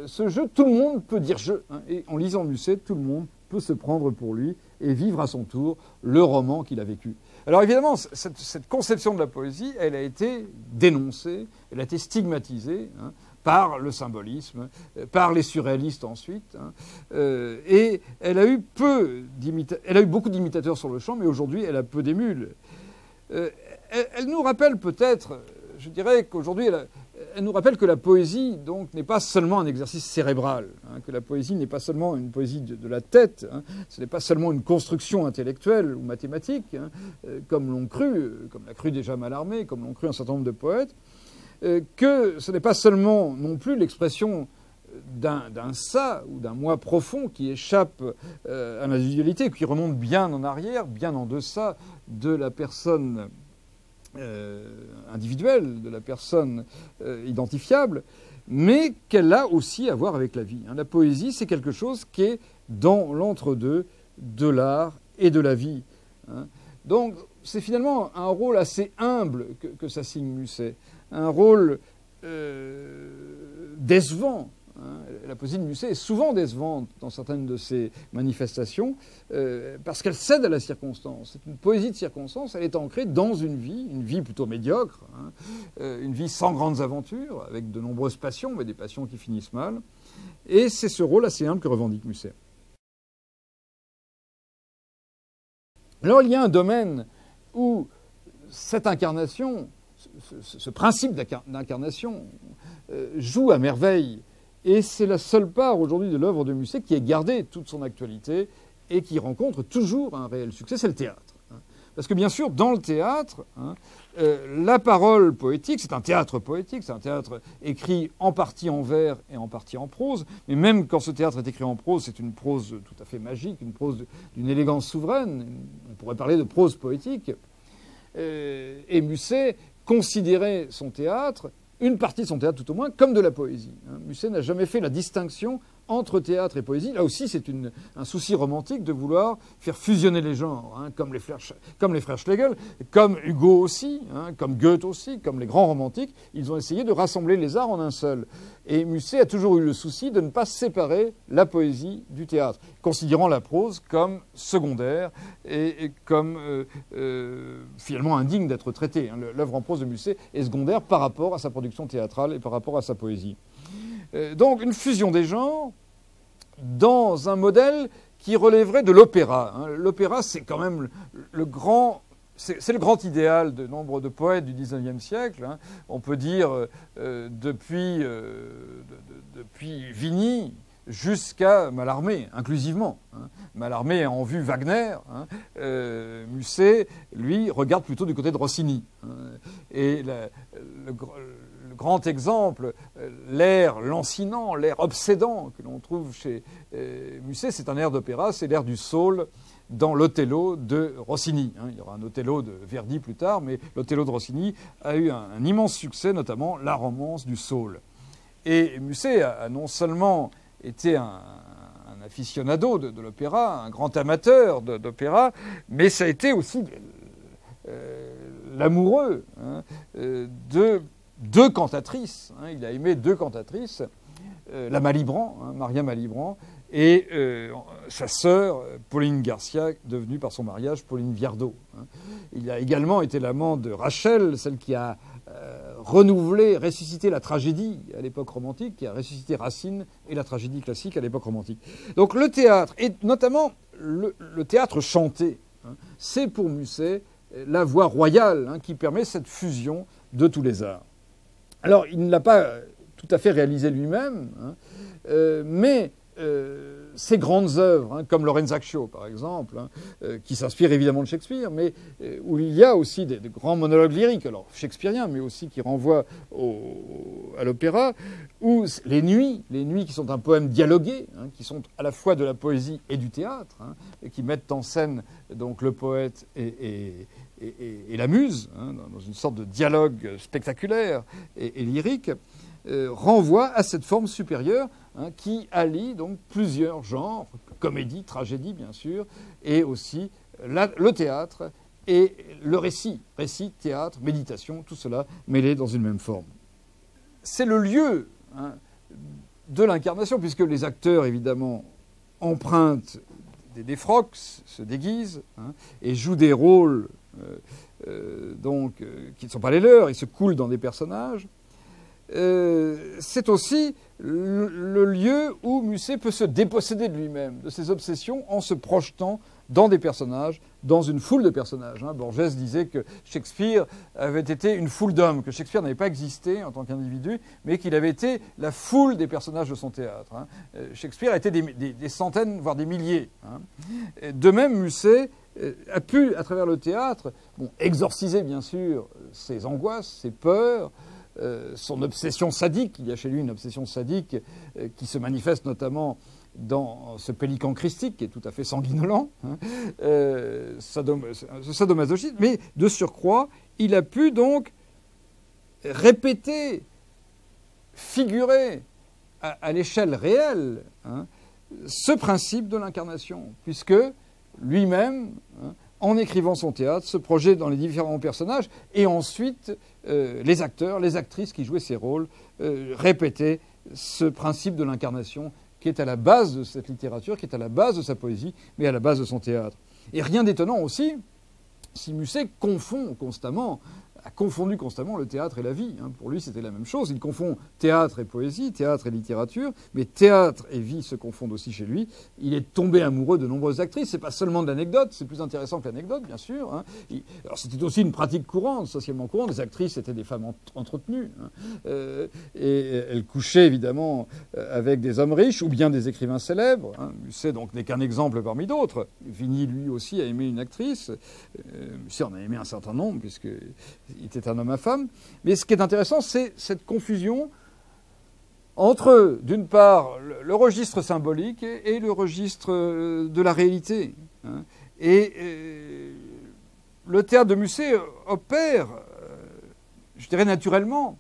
Ce jeu, tout le monde peut dire jeu. Hein, et en lisant Musset, tout le monde peut se prendre pour lui et vivre à son tour le roman qu'il a vécu. Alors évidemment, cette conception de la poésie, elle a été dénoncée, elle a été stigmatisée, hein, par le symbolisme, par les surréalistes ensuite, hein, et elle a eu beaucoup d'imitateurs sur le champ, mais aujourd'hui elle a peu d'émules. Elle nous rappelle peut-être, je dirais qu'aujourd'hui, elle nous rappelle que la poésie donc n'est pas seulement un exercice cérébral, hein, que la poésie n'est pas seulement une poésie de la tête, hein, ce n'est pas seulement une construction intellectuelle ou mathématique, hein, comme l'a cru déjà Mallarmé, comme l'ont cru un certain nombre de poètes, que ce n'est pas seulement non plus l'expression d'un ça ou d'un moi profond qui échappe à l'individualité, qui remonte bien en arrière, bien en deçà de la personne individuelle, de la personne identifiable, mais qu'elle a aussi à voir avec la vie. Hein. La poésie, c'est quelque chose qui est dans l'entre-deux de l'art et de la vie. Hein. Donc, c'est finalement un rôle assez humble que s'assigne Musset, un rôle décevant. Hein. La poésie de Musset est souvent décevante dans certaines de ses manifestations parce qu'elle cède à la circonstance. C'est une poésie de circonstance, elle est ancrée dans une vie plutôt médiocre, hein, une vie sans grandes aventures, avec de nombreuses passions, mais des passions qui finissent mal. Et c'est ce rôle assez humble que revendique Musset. Alors il y a un domaine où cette incarnation, ce principe d'incarnation, joue à merveille. Et c'est la seule part aujourd'hui de l'œuvre de Musset qui ait gardé toute son actualité et qui rencontre toujours un réel succès, c'est le théâtre. Parce que bien sûr, dans le théâtre, la parole poétique, c'est un théâtre poétique, c'est un théâtre écrit en partie en vers et en partie en prose, mais même quand ce théâtre est écrit en prose, c'est une prose tout à fait magique, une prose d'une élégance souveraine, on pourrait parler de prose poétique. Et Musset considérait son théâtre, une partie de son théâtre tout au moins, comme de la poésie. Musset n'a jamais fait la distinction entre théâtre et poésie. Là aussi, c'est un souci romantique de vouloir faire fusionner les genres, hein, comme les frères Schlegel, comme Hugo aussi, hein, comme Goethe aussi, comme les grands romantiques. Ils ont essayé de rassembler les arts en un seul. Et Musset a toujours eu le souci de ne pas séparer la poésie du théâtre, considérant la prose comme secondaire et comme finalement indigne d'être traitée. Hein. L'œuvre en prose de Musset est secondaire par rapport à sa production théâtrale et par rapport à sa poésie. Donc une fusion des genres dans un modèle qui relèverait de l'opéra. L'opéra, c'est quand même le grand c'est le grand idéal de nombre de poètes du XIXe siècle. Hein. On peut dire depuis Vigny jusqu'à Mallarmé, inclusivement. Hein. Mallarmé a en vue Wagner. Hein. Musset, lui, regarde plutôt du côté de Rossini. Hein. Et le grand exemple, l'air lancinant, l'air obsédant que l'on trouve chez Musset, c'est un air d'opéra, c'est l'air du Saule dans l'Othello de Rossini. Il y aura un Othello de Verdi plus tard, mais l'Othello de Rossini a eu un immense succès, notamment la romance du Saule. Et Musset a non seulement été un aficionado de l'opéra, un grand amateur d'opéra, mais ça a été aussi l'amoureux de deux cantatrices. Il a aimé deux cantatrices, la Malibran, Maria Malibran, et sa sœur, Pauline Garcia, devenue par son mariage Pauline Viardot. Il a également été l'amant de Rachel, celle qui a renouvelé, ressuscité la tragédie à l'époque romantique, qui a ressuscité Racine et la tragédie classique à l'époque romantique. Donc le théâtre, et notamment le théâtre chanté, c'est pour Musset la voie royale qui permet cette fusion de tous les arts. Alors il ne l'a pas tout à fait réalisé lui-même, mais ces grandes œuvres, comme Lorenzaccio par exemple, qui s'inspirent évidemment de Shakespeare, mais où il y a aussi des grands monologues lyriques, alors shakespeariens, mais aussi qui renvoient à l'opéra, ou les nuits qui sont un poème dialogué, qui sont à la fois de la poésie et du théâtre, et qui mettent en scène donc le poète et la muse, dans une sorte de dialogue spectaculaire et lyrique, renvoie à cette forme supérieure qui allie donc plusieurs genres, comédie, tragédie bien sûr, et aussi le théâtre et le récit, théâtre, méditation, tout cela mêlé dans une même forme. C'est le lieu de l'incarnation, puisque les acteurs évidemment empruntent des défroques, se déguisent et jouent des rôles qui ne sont pas les leurs, ils se coulent dans des personnages. C'est aussi le lieu où Musset peut se déposséder de lui-même, de ses obsessions, en se projetant dans des personnages, dans une foule de personnages. Borges disait que Shakespeare avait été une foule d'hommes, que Shakespeare n'avait pas existé en tant qu'individu, mais qu'il avait été la foule des personnages de son théâtre. Shakespeare a été des centaines, voire des milliers. De même, Musset a pu, à travers le théâtre, exorciser bien sûr ses angoisses, ses peurs, son obsession sadique. Il y a chez lui une obsession sadique qui se manifeste notamment dans ce pélican christique qui est tout à fait sanguinolent, sadomasochisme, mais de surcroît, il a pu donc répéter, figurer à l'échelle réelle ce principe de l'incarnation, puisque lui-même, en écrivant son théâtre, se projette dans les différents personnages, et ensuite les acteurs, les actrices qui jouaient ces rôles répétaient ce principe de l'incarnation qui est à la base de cette littérature, qui est à la base de sa poésie, mais à la base de son théâtre. Et rien d'étonnant aussi si Musset a confondu constamment le théâtre et la vie. Pour lui, c'était la même chose. Il confond théâtre et poésie, théâtre et littérature, mais théâtre et vie se confondent aussi chez lui. Il est tombé amoureux de nombreuses actrices. C'est pas seulement de l'anecdote, c'est plus intéressant que l'anecdote, bien sûr. Alors, c'était aussi une pratique courante, socialement courante. Les actrices étaient des femmes entretenues. Et elles couchaient, évidemment, avec des hommes riches ou bien des écrivains célèbres. Musset, donc, n'est qu'un exemple parmi d'autres. Vigny, lui aussi, a aimé une actrice. Musset en a aimé un certain nombre, puisqu'il était un homme à femme. Mais ce qui est intéressant, c'est cette confusion entre, d'une part, le registre symbolique et le registre de la réalité. Et le théâtre de Musset opère, je dirais naturellement,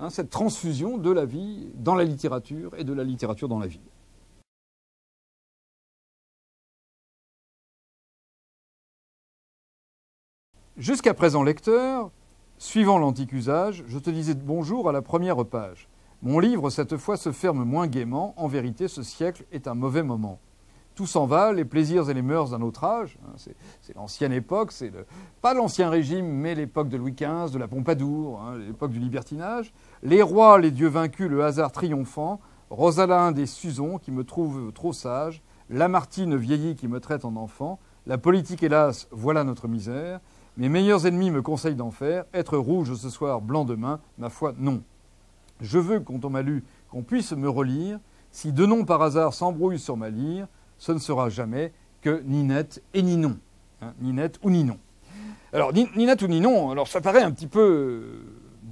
cette transfusion de la vie dans la littérature et de la littérature dans la vie. Jusqu'à présent, lecteur, suivant l'antique usage, je te disais bonjour à la première page. Mon livre, cette fois, se ferme moins gaiement. En vérité, ce siècle est un mauvais moment. Tout s'en va, les plaisirs et les mœurs d'un autre âge. C'est l'ancienne époque, pas l'ancien régime, mais l'époque de Louis XV, de la Pompadour, l'époque du libertinage. Les rois, les dieux vaincus, le hasard triomphant. Rosalinde et Suzon qui me trouvent trop sage. Lamartine vieilli qui me traite en enfant. La politique, hélas, voilà notre misère. Mes meilleurs ennemis me conseillent d'en faire. Être rouge ce soir, blanc demain, ma foi, non. Je veux, quand on m'a lu, qu'on puisse me relire. Si deux noms par hasard s'embrouillent sur ma lyre, ce ne sera jamais que Ninette et Ninon. Hein, Ninette ou Ninon. Alors, Ninette ou Ninon, alors ça paraît un petit peu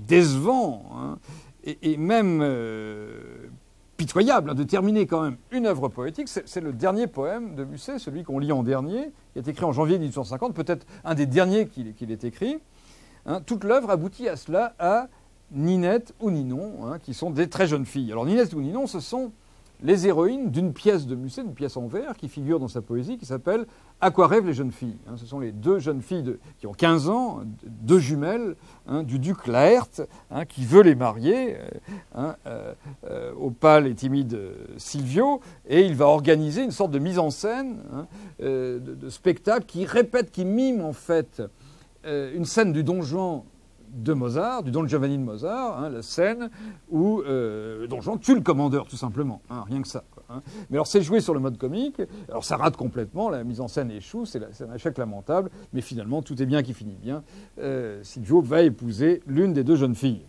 décevant, hein, et même pitoyable, hein, de terminer quand même une œuvre poétique. C'est le dernier poème de Musset, celui qu'on lit en dernier, qui est écrit en janvier 1850, peut-être un des derniers qu'il ait écrit. Hein, toute l'œuvre aboutit à cela, à Ninette ou Ninon, hein, qui sont des très jeunes filles. Alors Ninette ou Ninon, ce sont les héroïnes d'une pièce de Musset, une pièce en vers, qui figure dans sa poésie, qui s'appelle « À quoi rêvent les jeunes filles ». Hein, ce sont les deux jeunes filles qui ont 15 ans, deux jumelles, hein, du duc Laërte, hein, qui veut les marier au pâle et timide Silvio, et il va organiser une sorte de mise en scène, hein, de spectacle qui répète, qui mime en fait une scène du Don Juan de Mozart, du Don Giovanni de Mozart, hein, la scène où Don Juan tue le commandeur, tout simplement, hein, rien que ça. Quoi, hein. Mais alors c'est joué sur le mode comique, alors ça rate complètement, la mise en scène échoue, c'est un échec lamentable, mais finalement tout est bien qui finit bien. Silvio va épouser l'une des deux jeunes filles.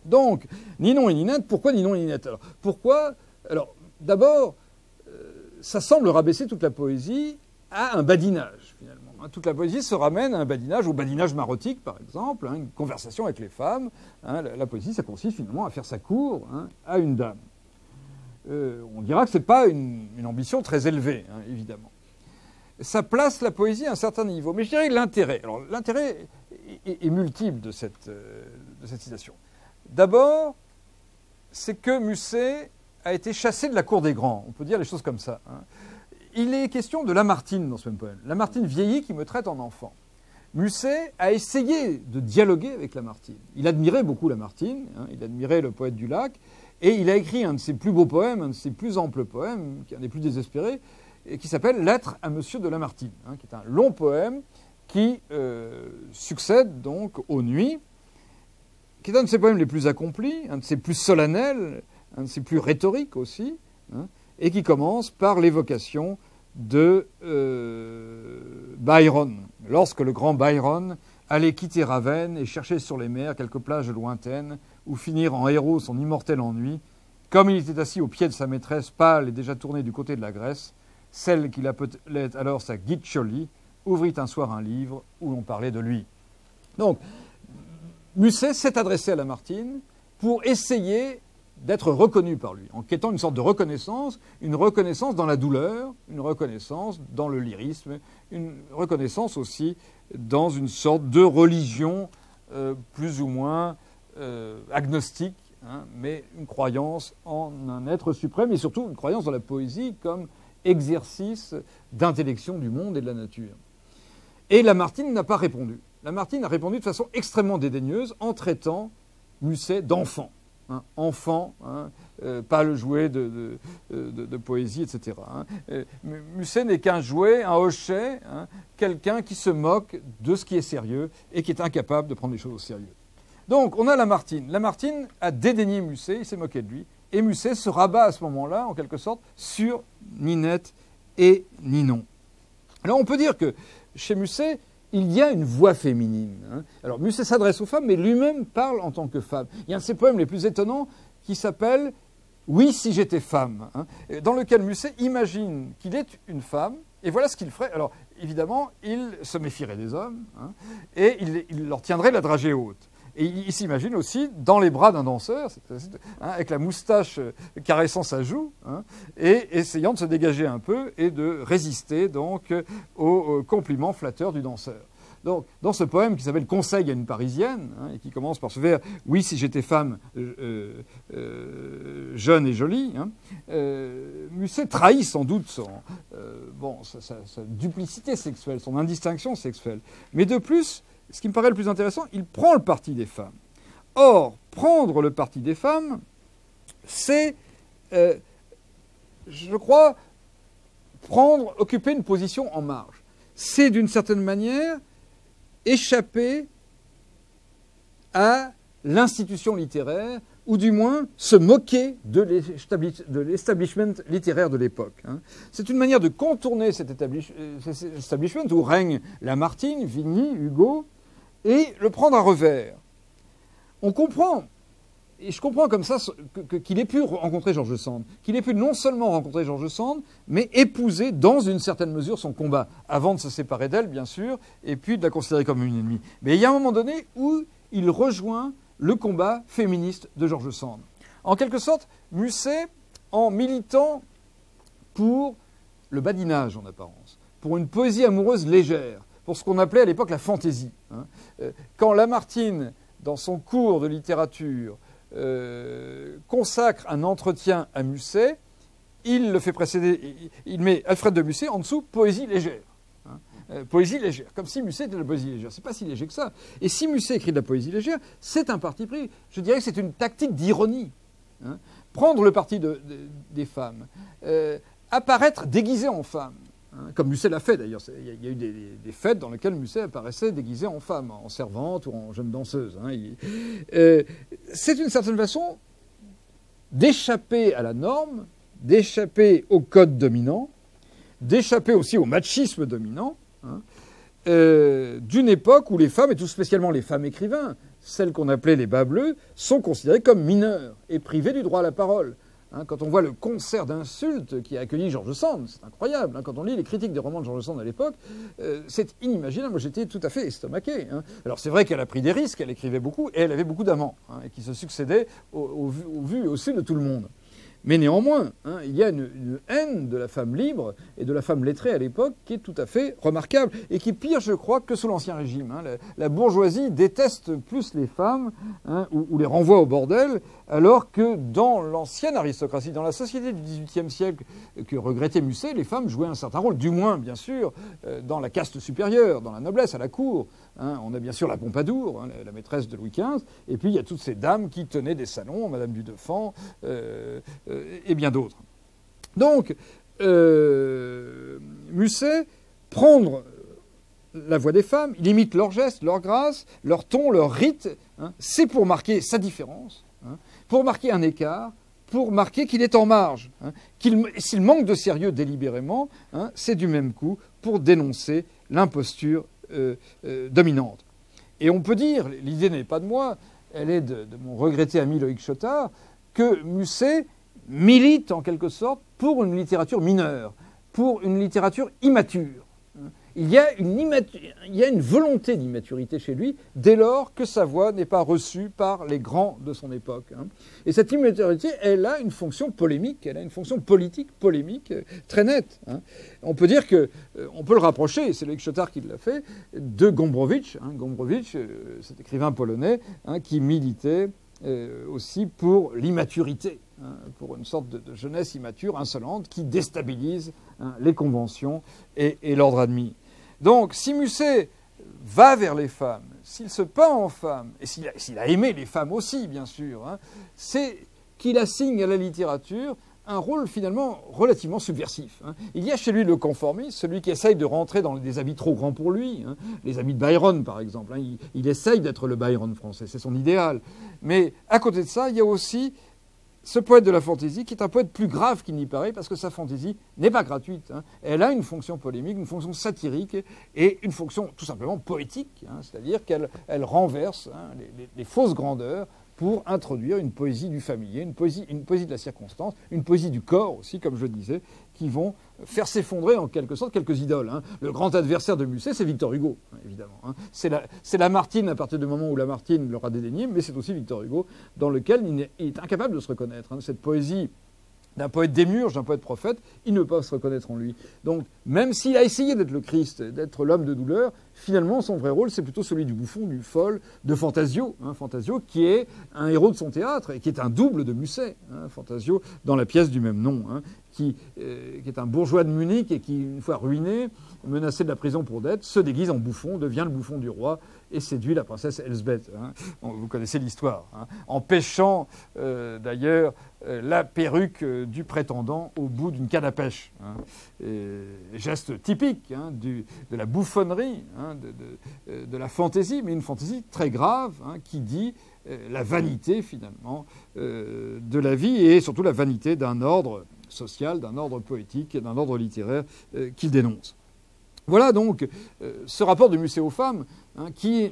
Donc, Ninon et Ninette, pourquoi Ninon et Ninette? Alors, pourquoi? Alors, d'abord, ça semble rabaisser toute la poésie à un badinage, finalement. Toute la poésie se ramène à un badinage, au badinage marotique, par exemple, hein, une conversation avec les femmes. Hein, la poésie, ça consiste finalement à faire sa cour, hein, à une dame. On dira que ce n'est pas une ambition très élevée, hein, évidemment. Ça place la poésie à un certain niveau. Mais je dirais l'intérêt. Alors, l'intérêt est multiple de cette citation. D'abord, c'est que Musset a été chassé de la cour des grands. On peut dire les choses comme ça. Hein. Il est question de Lamartine dans ce même poème. Lamartine vieillit qui me traite en enfant. Musset a essayé de dialoguer avec Lamartine. Il admirait beaucoup Lamartine, hein, il admirait le poète du lac, et il a écrit un de ses plus beaux poèmes, un de ses plus amples poèmes, qui est un des plus désespérés, et qui s'appelle « Lettre à Monsieur de Lamartine hein, », qui est un long poème qui succède donc aux Nuits, qui est un de ses poèmes les plus accomplis, un de ses plus solennels, un de ses plus rhétoriques aussi, hein, et qui commence par l'évocation de Byron. Lorsque le grand Byron allait quitter Ravenne et chercher sur les mers quelques plages lointaines où finir en héros son immortel ennui, comme il était assis au pied de sa maîtresse, pâle et déjà tourné du côté de la Grèce, celle qu'il appelait alors sa Guiccioli, ouvrit un soir un livre où l'on parlait de lui. Donc, Musset s'est adressé à Lamartine pour essayer d'être reconnu par lui, en quêtant une sorte de reconnaissance, une reconnaissance dans la douleur, une reconnaissance dans le lyrisme, une reconnaissance aussi dans une sorte de religion plus ou moins agnostique, hein, mais une croyance en un être suprême et surtout une croyance dans la poésie comme exercice d'intellection du monde et de la nature. Et Lamartine n'a pas répondu. Lamartine a répondu de façon extrêmement dédaigneuse en traitant Musset d'enfant. Hein, enfant, hein, pas le jouet de poésie, etc. Hein. Musset n'est qu'un jouet, un hochet, hein, quelqu'un qui se moque de ce qui est sérieux et qui est incapable de prendre les choses au sérieux. Donc, on a Lamartine. Lamartine a dédaigné Musset, il s'est moqué de lui, et Musset se rabat à ce moment-là, en quelque sorte, sur Ninette et Ninon. Alors, on peut dire que chez Musset, il y a une voix féminine. Hein. Alors, Musset s'adresse aux femmes, mais lui-même parle en tant que femme. Il y a un de ses poèmes les plus étonnants qui s'appelle « Oui, si j'étais femme hein », dans lequel Musset imagine qu'il est une femme, et voilà ce qu'il ferait. Alors, évidemment, il se méfierait des hommes, hein, et il leur tiendrait la dragée haute. Et il s'imagine aussi dans les bras d'un danseur, hein, avec la moustache caressant sa joue, hein, et essayant de se dégager un peu et de résister donc aux compliments flatteurs du danseur. Donc, dans ce poème qui s'appelle « Conseil à une Parisienne hein, », et qui commence par ce vers « Oui, si j'étais femme, jeune et jolie hein, », Musset trahit sans doute sa duplicité sexuelle, son indistinction sexuelle. Mais de plus, ce qui me paraît le plus intéressant, il prend le parti des femmes. Or, prendre le parti des femmes, c'est, je crois, occuper une position en marge. C'est, d'une certaine manière, échapper à l'institution littéraire ou du moins se moquer de l'establishment littéraire de l'époque. C'est une manière de contourner cet establishment où règne Lamartine, Vigny, Hugo, et le prendre à revers. On comprend, et je comprends comme ça qu'il ait pu rencontrer George Sand, qu'il ait pu non seulement rencontrer George Sand, mais épouser dans une certaine mesure son combat, avant de se séparer d'elle, bien sûr, et puis de la considérer comme une ennemie. Mais il y a un moment donné où il rejoint le combat féministe de George Sand. En quelque sorte, Musset, en militant pour le badinage en apparence, pour une poésie amoureuse légère, pour ce qu'on appelait à l'époque la fantaisie. Quand Lamartine, dans son cours de littérature, consacre un entretien à Musset, il le fait précéder, il met Alfred de Musset en dessous, poésie légère. Poésie légère, comme si Musset était de la poésie légère. C'est pas si léger que ça. Et si Musset écrit de la poésie légère, c'est un parti pris. Je dirais que c'est une tactique d'ironie. Prendre le parti des femmes, apparaître déguisé en femme. Comme Musset l'a fait d'ailleurs. Il y a eu des fêtes dans lesquelles Musset apparaissait déguisé en femme, en servante ou en jeune danseuse. C'est une certaine façon d'échapper à la norme, d'échapper au code dominant, d'échapper aussi au machisme dominant, d'une époque où les femmes, et tout spécialement les femmes écrivains, celles qu'on appelait les bas bleus, sont considérées comme mineures et privées du droit à la parole. Quand on voit le concert d'insultes qui a accueilli George Sand, c'est incroyable. Quand on lit les critiques des romans de George Sand à l'époque, c'est inimaginable. Moi, j'étais tout à fait estomaqué. Alors, c'est vrai qu'elle a pris des risques, elle écrivait beaucoup, et elle avait beaucoup d'amants, et qui se succédaient au vu et au su de tout le monde. Mais néanmoins, il y a une haine de la femme libre et de la femme lettrée à l'époque qui est tout à fait remarquable et qui est pire, je crois, que sous l'Ancien Régime. La bourgeoisie déteste plus les femmes ou les renvoie au bordel, alors que dans l'ancienne aristocratie, dans la société du XVIIIe siècle que regrettait Musset, les femmes jouaient un certain rôle, du moins, bien sûr, dans la caste supérieure, dans la noblesse, à la cour. On a bien sûr la Pompadour, la maîtresse de Louis XV, et puis il y a toutes ces dames qui tenaient des salons, Madame du Deffand, et bien d'autres. Donc, Musset, prendre la voix des femmes, il imite leurs gestes, leurs grâces, leur ton, leur rite, c'est pour marquer sa différence, pour marquer un écart, pour marquer qu'il est en marge. S'il manque de sérieux délibérément, c'est du même coup pour dénoncer l'imposture dominante. Et on peut dire, l'idée n'est pas de moi, elle est de mon regretté ami Loïc Chottard, que Musset milite en quelque sorte pour une littérature mineure, pour une littérature immature. Il y a une volonté d'immaturité chez lui dès lors que sa voix n'est pas reçue par les grands de son époque. Et cette immaturité, elle a une fonction polémique, elle a une fonction politique polémique très nette. On peut dire que, on peut le rapprocher, et c'est Loïc Chottard qui l'a fait, de Gombrowicz. Gombrowicz, cet écrivain polonais qui militait aussi pour l'immaturité, pour une sorte de jeunesse immature, insolente, qui déstabilise les conventions et l'ordre admis. Donc, si Musset va vers les femmes, s'il se peint en femme, et s'il a aimé les femmes aussi, bien sûr, c'est qu'il assigne à la littérature un rôle finalement relativement subversif. Il y a chez lui le conformiste, celui qui essaye de rentrer dans des habits trop grands pour lui, les habits de Byron par exemple. Il essaye d'être le Byron français, c'est son idéal. Mais à côté de ça, il y a aussi ce poète de la fantaisie qui est un poète plus grave qu'il n'y paraît parce que sa fantaisie n'est pas gratuite. Elle a une fonction polémique, une fonction satirique et une fonction tout simplement poétique, c'est-à-dire qu'elle renverse les fausses grandeurs pour introduire une poésie du familier, une poésie de la circonstance, une poésie du corps aussi, comme je le disais, qui vont faire s'effondrer en quelque sorte quelques idoles. Le grand adversaire de Musset, c'est Victor Hugo, évidemment. C'est Lamartine à partir du moment où Lamartine l'aura dédaigné, mais c'est aussi Victor Hugo dans lequel il est incapable de se reconnaître. Cette poésie d'un poète démiurge, d'un poète prophète, il ne peut pas se reconnaître en lui. Donc, même s'il a essayé d'être le Christ, d'être l'homme de douleur, finalement, son vrai rôle, c'est plutôt celui du bouffon, du folle, de Fantasio. Fantasio, qui est un héros de son théâtre et qui est un double de Musset. Fantasio, dans la pièce du même nom, qui est un bourgeois de Munich et qui, une fois ruiné, menacé de la prison pour dette, se déguise en bouffon, devient le bouffon du roi et séduit la princesse Elsbeth. Vous connaissez l'histoire. En pêchant, d'ailleurs, la perruque du prétendant au bout d'une canne à pêche. Geste typique de la bouffonnerie, de la fantaisie, mais une fantaisie très grave qui dit la vanité, finalement, de la vie et surtout la vanité d'un ordre social, d'un ordre poétique et d'un ordre littéraire qu'il dénonce. Voilà donc ce rapport de Musset aux femmes, hein, qui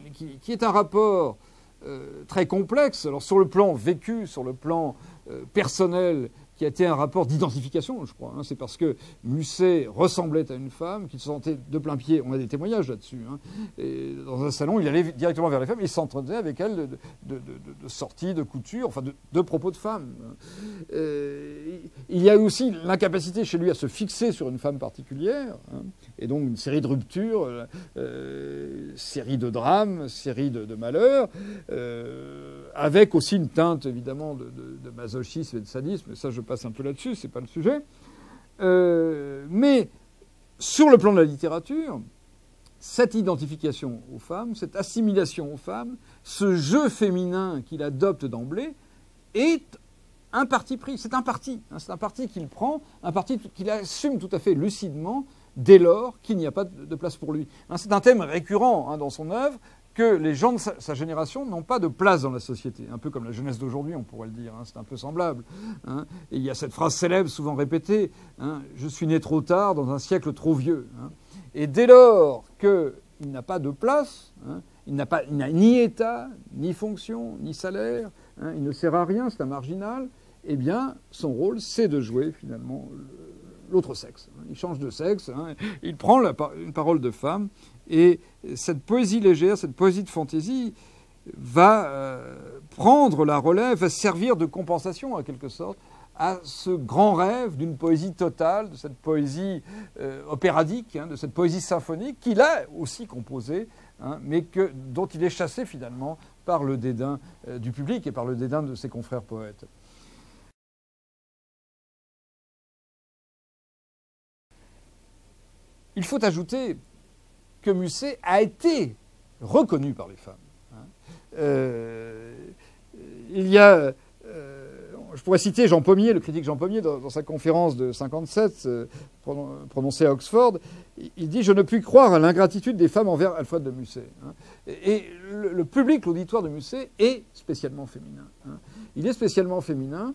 est un rapport très complexe. Alors sur le plan vécu, sur le plan personnel, qui a été un rapport d'identification, je crois. Hein. C'est parce que Musset ressemblait à une femme qu'il se sentait de plein pied. On a des témoignages là-dessus. Hein. Et dans un salon, il allait directement vers les femmes et il s'entretenait avec elles de sorties, de coutures, enfin de propos de femmes. Il y a aussi l'incapacité chez lui à se fixer sur une femme particulière. Hein. Et donc une série de ruptures, série de drames, série de malheurs, avec aussi une teinte évidemment de masochisme et de sadisme. Et ça, je passe un peu là-dessus, c'est pas le sujet. Mais sur le plan de la littérature, cette identification aux femmes, cette assimilation aux femmes, ce jeu féminin qu'il adopte d'emblée est un parti pris. C'est un parti. Hein, c'est un parti qu'il prend, un parti qu'il assume tout à fait lucidement dès lors qu'il n'y a pas de place pour lui. Hein, c'est un thème récurrent dans son œuvre, que les gens de sa génération n'ont pas de place dans la société. Un peu comme la jeunesse d'aujourd'hui, on pourrait le dire. Hein, c'est un peu semblable. Hein. Et il y a cette phrase célèbre, souvent répétée, hein, « Je suis né trop tard, dans un siècle trop vieux. Hein ». Et dès lors qu'il n'a pas de place, hein, il n'a ni état, ni fonction, ni salaire, hein, il ne sert à rien, c'est un marginal, eh bien, son rôle, c'est de jouer, finalement, l'autre sexe. Il change de sexe, hein, il prend une parole de femme, et cette poésie légère, cette poésie de fantaisie va prendre la relève, va servir de compensation, en quelque sorte, à ce grand rêve d'une poésie totale, de cette poésie opéradique, hein, de cette poésie symphonique qu'il a aussi composée, hein, mais dont il est chassé finalement par le dédain du public et par le dédain de ses confrères poètes. Il faut ajouter que Musset a été reconnu par les femmes. Il y a, je pourrais citer Jean Pommier, le critique Jean Pommier, dans sa conférence de 57, prononcée à Oxford, il dit « Je ne puis croire à l'ingratitude des femmes envers Alfred de Musset ». Et le public, l'auditoire de Musset est spécialement féminin. Il est spécialement féminin.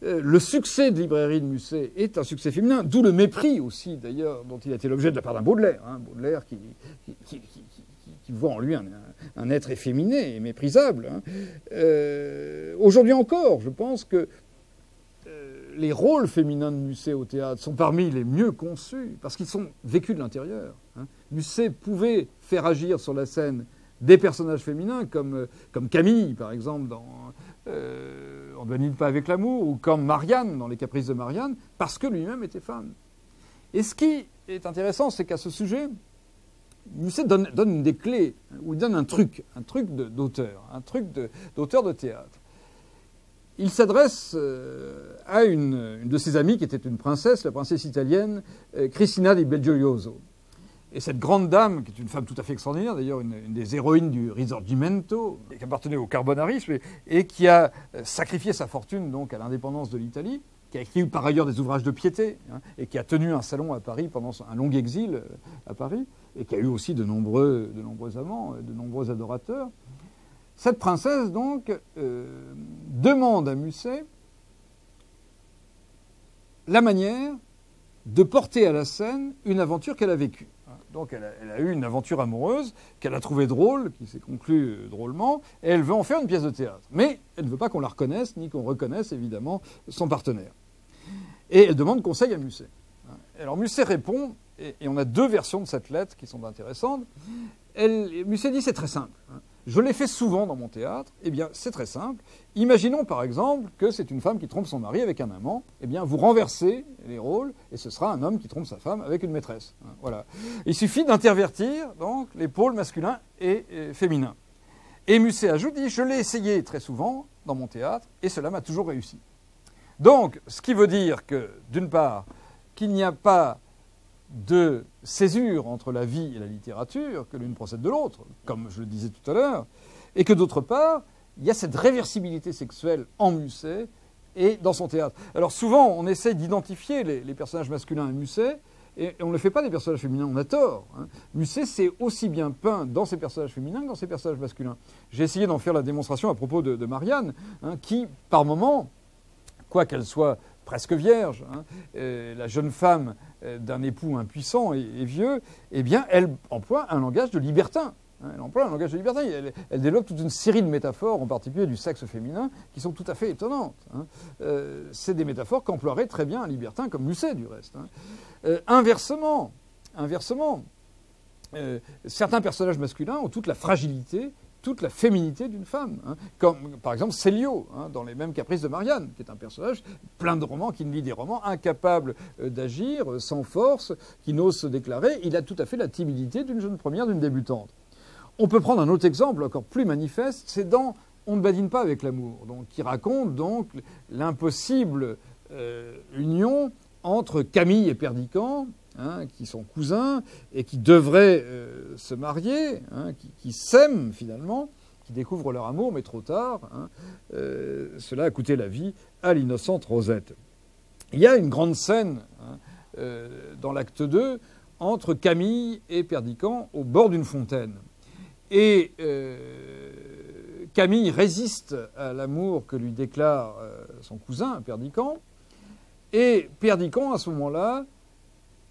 Le succès de librairie de Musset est un succès féminin, d'où le mépris aussi, d'ailleurs, dont il a été l'objet de la part d'un Baudelaire. Hein, Baudelaire qui voit en lui un être efféminé et méprisable. Hein. Aujourd'hui encore, je pense que les rôles féminins de Musset au théâtre sont parmi les mieux conçus, parce qu'ils sont vécus de l'intérieur. Hein. Musset pouvait faire agir sur la scène des personnages féminins, comme Camille, par exemple, dans On ne donne pas avec l'amour, ou comme Marianne, dans Les Caprices de Marianne, parce que lui-même était femme. Et ce qui est intéressant, c'est qu'à ce sujet, Musset donne une des clés, ou il donne un truc d'auteur, un truc d'auteur de théâtre. Il s'adresse à une de ses amies qui était une princesse, la princesse italienne Cristina di Belgiojoso. Et cette grande dame, qui est une femme tout à fait extraordinaire, d'ailleurs une des héroïnes du Risorgimento, qui appartenait au carbonarisme et qui a sacrifié sa fortune donc à l'indépendance de l'Italie, qui a écrit par ailleurs des ouvrages de piété, hein, et qui a tenu un salon à Paris pendant un long exil à Paris, et qui a eu aussi de nombreux amants, de nombreux adorateurs. Cette princesse, donc, demande à Musset la manière de porter à la scène une aventure qu'elle a vécue. Donc elle a eu une aventure amoureuse qu'elle a trouvée drôle, qui s'est conclue drôlement, et elle veut en faire une pièce de théâtre. Mais elle ne veut pas qu'on la reconnaisse, ni qu'on reconnaisse évidemment son partenaire. Et elle demande conseil à Musset. Alors Musset répond, et on a deux versions de cette lettre qui sont intéressantes. Musset dit c'est très simple. Je l'ai fait souvent dans mon théâtre. Eh bien, c'est très simple. Imaginons, par exemple, que c'est une femme qui trompe son mari avec un amant. Eh bien, vous renversez les rôles et ce sera un homme qui trompe sa femme avec une maîtresse. Voilà. Il suffit d'intervertir, donc, les pôles masculins et féminins. Et Musset ajoute, dit, je l'ai essayé très souvent dans mon théâtre et cela m'a toujours réussi. Donc, ce qui veut dire que, d'une part, qu'il n'y a pas de césure entre la vie et la littérature, que l'une procède de l'autre, comme je le disais tout à l'heure, et que d'autre part, il y a cette réversibilité sexuelle en Musset et dans son théâtre. Alors souvent, on essaie d'identifier les personnages masculins à Musset, Et on ne le fait pas des personnages féminins, on a tort. Hein. Musset s'est aussi bien peint dans ses personnages féminins que dans ses personnages masculins. J'ai essayé d'en faire la démonstration à propos de Marianne, hein, qui, par moments, quoiqu'elle soit presque vierge, hein, la jeune femme d'un époux impuissant et vieux, eh bien, elle emploie un langage de libertin. Elle emploie un langage de libertin. Elle développe toute une série de métaphores, en particulier du sexe féminin, qui sont tout à fait étonnantes. Hein. C'est des métaphores qu'emploierait très bien un libertin, comme Musset, du reste. Hein. Inversement, certains personnages masculins ont toute la fragilité, toute la féminité d'une femme. Hein. Comme, par exemple, Célio, hein, dans Les Mêmes Caprices de Marianne, qui est un personnage plein de romans, qui ne lit des romans, incapable d'agir, sans force, qui n'ose se déclarer. Il a tout à fait la timidité d'une jeune première, d'une débutante. On peut prendre un autre exemple encore plus manifeste, c'est dans On ne badine pas avec l'amour, qui raconte donc l'impossible union entre Camille et Perdiccas, hein, qui sont cousins et qui devraient se marier, hein, qui s'aiment finalement, qui découvrent leur amour, mais trop tard. Hein, cela a coûté la vie à l'innocente Rosette. Il y a une grande scène hein, dans l'acte 2 entre Camille et Perdiccas au bord d'une fontaine. Et Camille résiste à l'amour que lui déclare son cousin, Perdiccas. Et Perdiccas, à ce moment-là,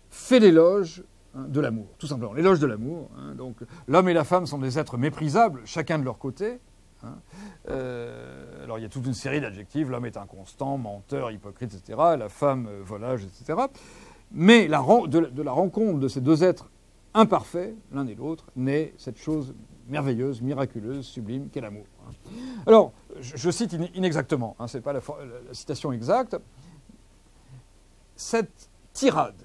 fait l'éloge hein, de l'amour, tout simplement. L'éloge de l'amour. Hein, donc, l'homme et la femme sont des êtres méprisables, chacun de leur côté. Hein. Alors, il y a toute une série d'adjectifs. L'homme est inconstant, menteur, hypocrite, etc. La femme, volage, etc. Mais de la rencontre de ces deux êtres imparfaits, l'un et l'autre, naît cette chose merveilleuse, miraculeuse, sublime, qu'est l'amour. Alors, je cite inexactement, hein, ce n'est pas la citation exacte. Cette tirade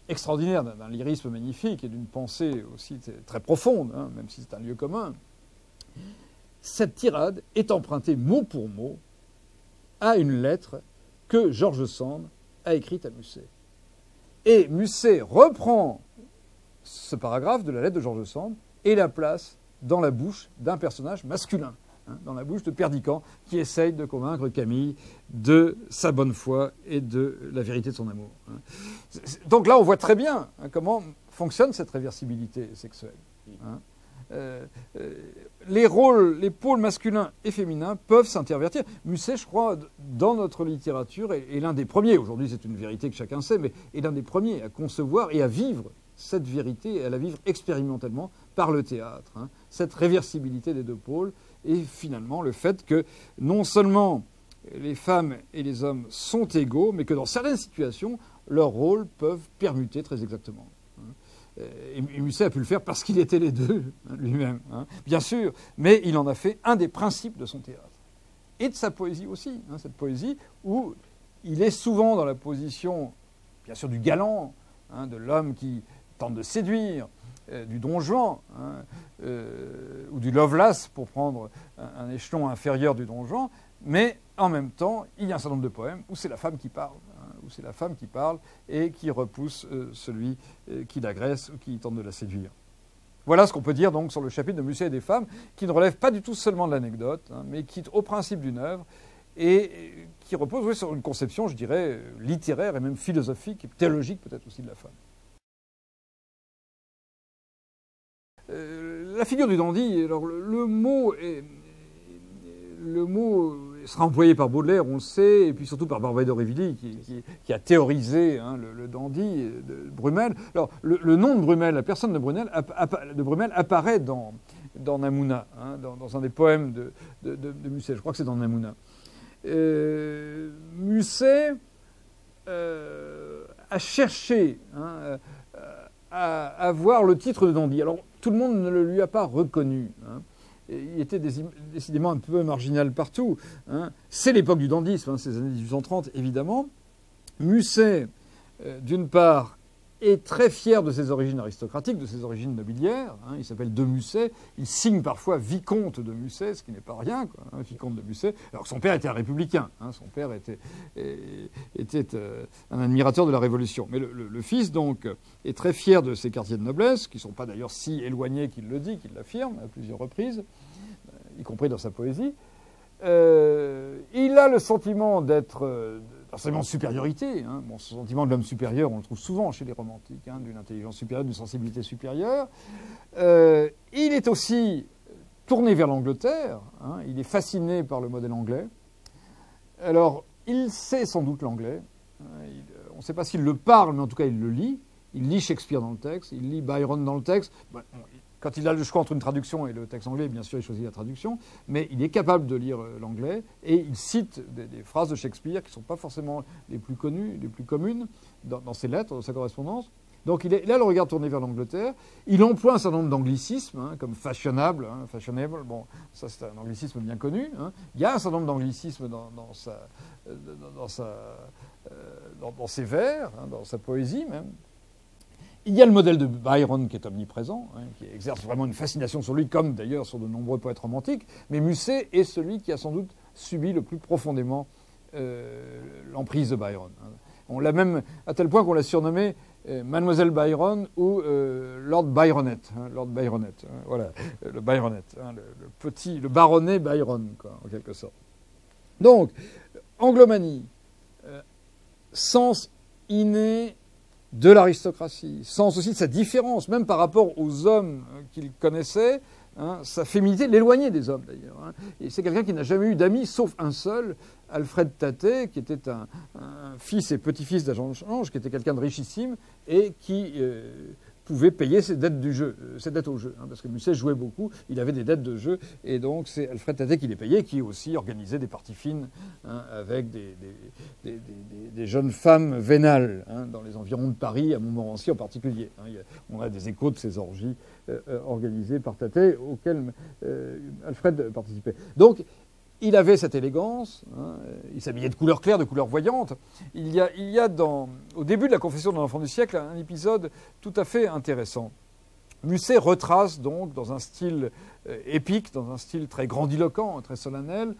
extraordinaire d'un lyrisme magnifique et d'une pensée aussi très profonde, hein, même si c'est un lieu commun, cette tirade est empruntée mot pour mot à une lettre que George Sand a écrite à Musset. Et Musset reprend ce paragraphe de la lettre de George Sand et la place dans la bouche d'un personnage masculin, hein, dans la bouche de Perdiccas, qui essaye de convaincre Camille de sa bonne foi et de la vérité de son amour. Hein. Donc là, on voit très bien hein, comment fonctionne cette réversibilité sexuelle. Hein. Les pôles masculins et féminins peuvent s'intervertir. Musset, je crois, dans notre littérature, est l'un des premiers, aujourd'hui c'est une vérité que chacun sait, mais est l'un des premiers à concevoir et à vivre cette vérité, et à la vivre expérimentalement par le théâtre. Hein. Cette réversibilité des deux pôles, et finalement le fait que non seulement les femmes et les hommes sont égaux, mais que dans certaines situations, leurs rôles peuvent permuter très exactement. Et Musset a pu le faire parce qu'il était les deux, hein, lui-même, hein, bien sûr, mais il en a fait un des principes de son théâtre. Et de sa poésie aussi, hein, cette poésie où il est souvent dans la position, bien sûr, du galant, hein, de l'homme qui tente de séduire, du Don Juan, hein, ou du Lovelace, pour prendre un échelon inférieur du Don Juan, mais en même temps, il y a un certain nombre de poèmes où c'est la femme qui parle, hein, où c'est la femme qui parle et qui repousse celui qui l'agresse ou qui tente de la séduire. Voilà ce qu'on peut dire donc sur le chapitre de Musset et des femmes, qui ne relève pas du tout seulement de l'anecdote, hein, mais qui est au principe d'une œuvre et qui repose oui, sur une conception, je dirais, littéraire et même philosophique, et théologique peut-être aussi de la femme. La figure du dandy, alors le mot sera employé par Baudelaire, on le sait, et puis surtout par Barbey d'Aurevilly, qui a théorisé hein, le dandy de Brummel. Alors, le nom de Brummel, la personne de Brummel apparaît dans Namouna, hein, dans un des poèmes de Musset. Je crois que c'est dans Namouna. Musset a cherché hein, à avoir le titre de dandy. Alors, tout le monde ne le lui a pas reconnu. Hein. Il était décidément un peu marginal partout. Hein. C'est l'époque du dandysme, hein, ces années 1830, évidemment. Musset, d'une part, est très fier de ses origines aristocratiques, de ses origines nobiliaires. Hein. Il s'appelle de Musset. Il signe parfois vicomte de Musset, ce qui n'est pas rien, quoi, hein, vicomte de Musset. Alors son père était un républicain. Hein. Son père était un admirateur de la Révolution. Mais le fils, donc, est très fier de ses quartiers de noblesse, qui ne sont pas d'ailleurs si éloignés qu'il le dit, qu'il l'affirme à plusieurs reprises, y compris dans sa poésie. Il a le sentiment d'être sentiment de supériorité. Hein. Bon, ce sentiment de l'homme supérieur, on le trouve souvent chez les romantiques, hein, d'une intelligence supérieure, d'une sensibilité supérieure. Il est aussi tourné vers l'Angleterre. Hein. Il est fasciné par le modèle anglais. Alors, il sait sans doute l'anglais. On ne sait pas s'il le parle, mais en tout cas, il le lit. Il lit Shakespeare dans le texte, il lit Byron dans le texte. Quand il a le choix entre une traduction et le texte anglais, bien sûr, il choisit la traduction, mais il est capable de lire l'anglais et il cite des phrases de Shakespeare qui ne sont pas forcément les plus connues, les plus communes dans ses lettres, dans sa correspondance. Donc il a le regard tourné vers l'Angleterre. Il emploie un certain nombre d'anglicismes, hein, comme fashionable, hein, fashionable. Bon, ça c'est un anglicisme bien connu. Hein. Il y a un certain nombre d'anglicismes dans ses vers, hein, dans sa poésie même. Il y a le modèle de Byron qui est omniprésent, hein, qui exerce vraiment une fascination sur lui, comme d'ailleurs sur de nombreux poètes romantiques. Mais Musset est celui qui a sans doute subi le plus profondément l'emprise de Byron. Hein. On l'a même, à tel point qu'on l'a surnommé Mademoiselle Byron ou Lord Byronet. Hein, Lord Byronet, hein, voilà, le Byronet, hein, le baronnet Byron, quoi, en quelque sorte. Donc, anglomanie, sens inné de l'aristocratie, sens aussi de sa différence, même par rapport aux hommes qu'il connaissait, hein, sa féminité l'éloignait des hommes d'ailleurs. Hein. Et c'est quelqu'un qui n'a jamais eu d'amis, sauf un seul, Alfred Tattet, qui était un fils et petit-fils d'agent de change, qui était quelqu'un de richissime et qui pouvait payer ses dettes du jeu, ses dettes au jeu, hein, parce que Musset jouait beaucoup, il avait des dettes de jeu, et donc c'est Alfred Tattet qui les payait, qui aussi organisait des parties fines, hein, avec des jeunes femmes vénales, hein, dans les environs de Paris, à Montmorency en particulier. Hein. On a des échos de ces orgies organisées par Tattet, auxquelles Alfred participait. Donc, il avait cette élégance, hein, il s'habillait de couleur claire, de couleur voyante. Il y a au début de la Confession d'un enfant du siècle un épisode tout à fait intéressant. Musset retrace donc dans un style épique, dans un style très grandiloquent, très solennel,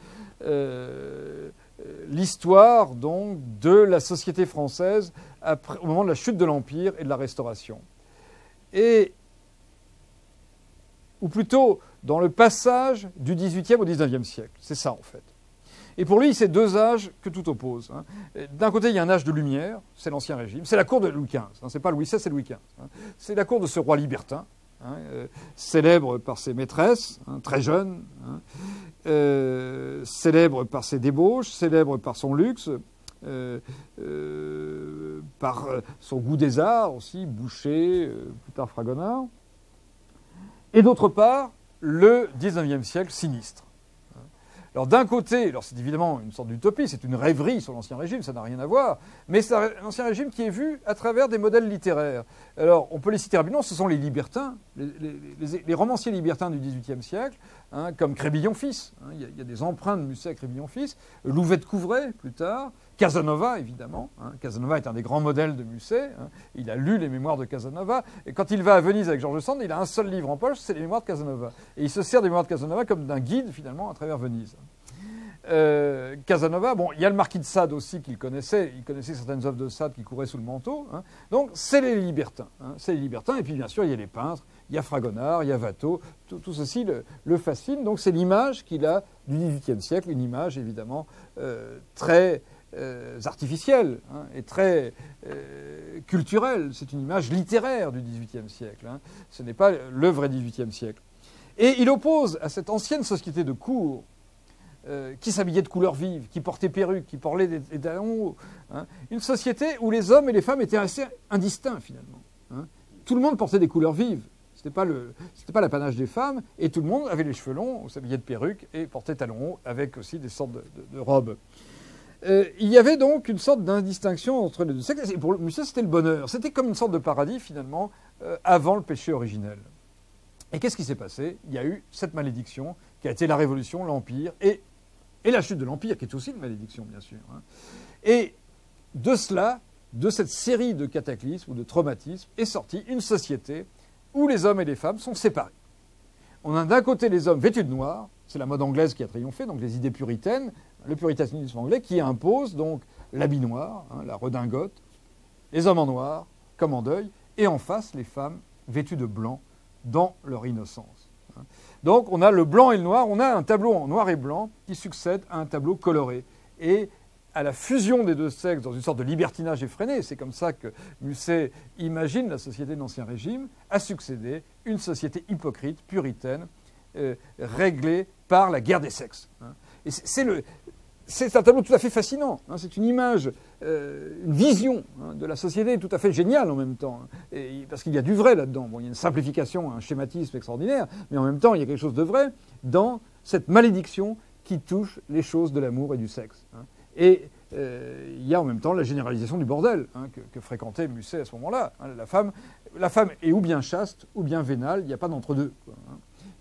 l'histoire donc de la société française au moment de la chute de l'Empire et de la Restauration. Ou plutôt dans le passage du XVIIIe au XIXe siècle. C'est ça, en fait. Et pour lui, c'est deux âges que tout oppose. Hein. D'un côté, il y a un âge de lumière, c'est l'Ancien Régime, c'est la cour de Louis XV. Hein. C'est pas Louis XVI, c'est Louis XV. Hein. C'est la cour de ce roi libertin, hein, célèbre par ses maîtresses, hein, très jeune, hein, célèbre par ses débauches, célèbre par son luxe, par son goût des arts aussi, Boucher, plus tard Fragonard. Et d'autre part, le XIXe siècle sinistre. Alors d'un côté, c'est évidemment une sorte d'utopie, c'est une rêverie sur l'Ancien Régime, ça n'a rien à voir, mais c'est l'Ancien Régime qui est vu à travers des modèles littéraires. Alors on peut les citer rapidement, ce sont les libertins, les romanciers libertins du XVIIIe siècle, hein, comme Crébillon-Fils, hein, il y a des empreintes de Musset à Crébillon-Fils, Louvet de Couvray plus tard, Casanova évidemment, hein. Casanova est un des grands modèles de Musset, hein. Il a lu les mémoires de Casanova, et quand il va à Venise avec George Sand, il a un seul livre en poche, c'est les mémoires de Casanova. Et il se sert des mémoires de Casanova comme d'un guide finalement à travers Venise. Casanova, bon, il y a le marquis de Sade aussi qu'il connaissait, il connaissait certaines œuvres de Sade qui couraient sous le manteau, hein. Donc c'est les libertins, hein. C'est les libertins, et puis bien sûr il y a les peintres, il y a Fragonard, il y a Watteau, tout ceci le fascine, donc c'est l'image qu'il a du XVIIIe siècle, une image évidemment très artificielle, hein, et très culturelle, c'est une image littéraire du XVIIIe siècle, hein. Ce n'est pas le vrai XVIIIe siècle. Et il oppose à cette ancienne société de cour, qui s'habillait de couleurs vives, qui portait perruques, qui portait des talons hauts, hein, une société où les hommes et les femmes étaient assez indistincts finalement. Hein. Tout le monde portait des couleurs vives. C'était pas l'apanage des femmes, et tout le monde avait les cheveux longs, s'habillait de perruques et portait talons hauts, avec aussi des sortes de robes. Il y avait donc une sorte d'indistinction entre les deux sexes, et pour Musset c'était le bonheur. C'était comme une sorte de paradis finalement, avant le péché originel. Et qu'est-ce qui s'est passé? Il y a eu cette malédiction qui a été la Révolution, l'Empire, et la chute de l'Empire, qui est aussi une malédiction, bien sûr. Hein. Et de cela, de cette série de cataclysmes ou de traumatismes, est sortie une société où les hommes et les femmes sont séparés. On a d'un côté les hommes vêtus de noir, c'est la mode anglaise qui a triomphé, donc les idées puritaines, le puritanisme anglais qui impose donc l'habit noir, hein, la redingote, les hommes en noir, comme en deuil, et en face les femmes vêtues de blanc dans leur innocence. Hein. Donc on a le blanc et le noir, on a un tableau en noir et blanc qui succède à un tableau coloré. Et à la fusion des deux sexes dans une sorte de libertinage effréné, c'est comme ça que Musset imagine la société de l'Ancien Régime, a succédé une société hypocrite, puritaine, réglée par la guerre des sexes. Et c'est un tableau tout à fait fascinant. C'est une image, une vision de la société tout à fait géniale en même temps. Parce qu'il y a du vrai là-dedans. Bon, il y a une simplification, un schématisme extraordinaire, mais en même temps, il y a quelque chose de vrai dans cette malédiction qui touche les choses de l'amour et du sexe. Et il y a en même temps la généralisation du bordel que fréquentait Musset à ce moment-là. La femme est ou bien chaste ou bien vénale, il n'y a pas d'entre-deux.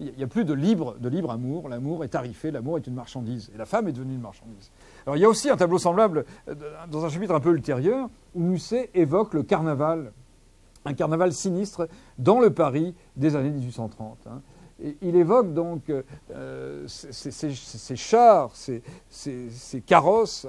Il n'y a plus de libre amour. L'amour est tarifé, l'amour est une marchandise. Et la femme est devenue une marchandise. Alors il y a aussi un tableau semblable dans un chapitre un peu ultérieur où Musset évoque le carnaval, un carnaval sinistre dans le Paris des années 1830. Et il évoque donc ces chars, ces carrosses,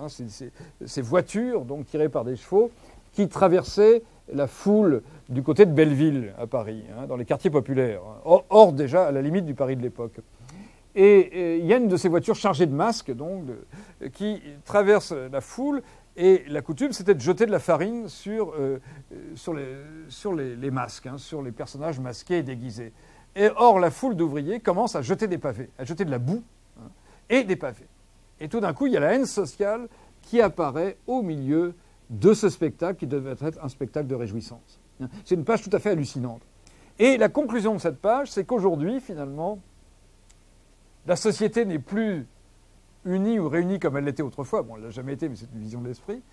ces voitures donc tirées par des chevaux qui traversaient la foule du côté de Belleville à Paris, dans les quartiers populaires, hors déjà à la limite du Paris de l'époque. Et il y a une de ces voitures chargées de masques donc, qui traverse la foule, et la coutume c'était de jeter de la farine sur les masques, sur les personnages masqués et déguisés. Et or, la foule d'ouvriers commence à jeter des pavés, à jeter de la boue et des pavés. Et tout d'un coup, il y a la haine sociale qui apparaît au milieu de ce spectacle qui devait être un spectacle de réjouissance. C'est une page tout à fait hallucinante. Et la conclusion de cette page, c'est qu'aujourd'hui, finalement, la société n'est plus unie ou réunie comme elle l'était autrefois. Bon, elle ne l'a jamais été, mais c'est une vision de l'esprit.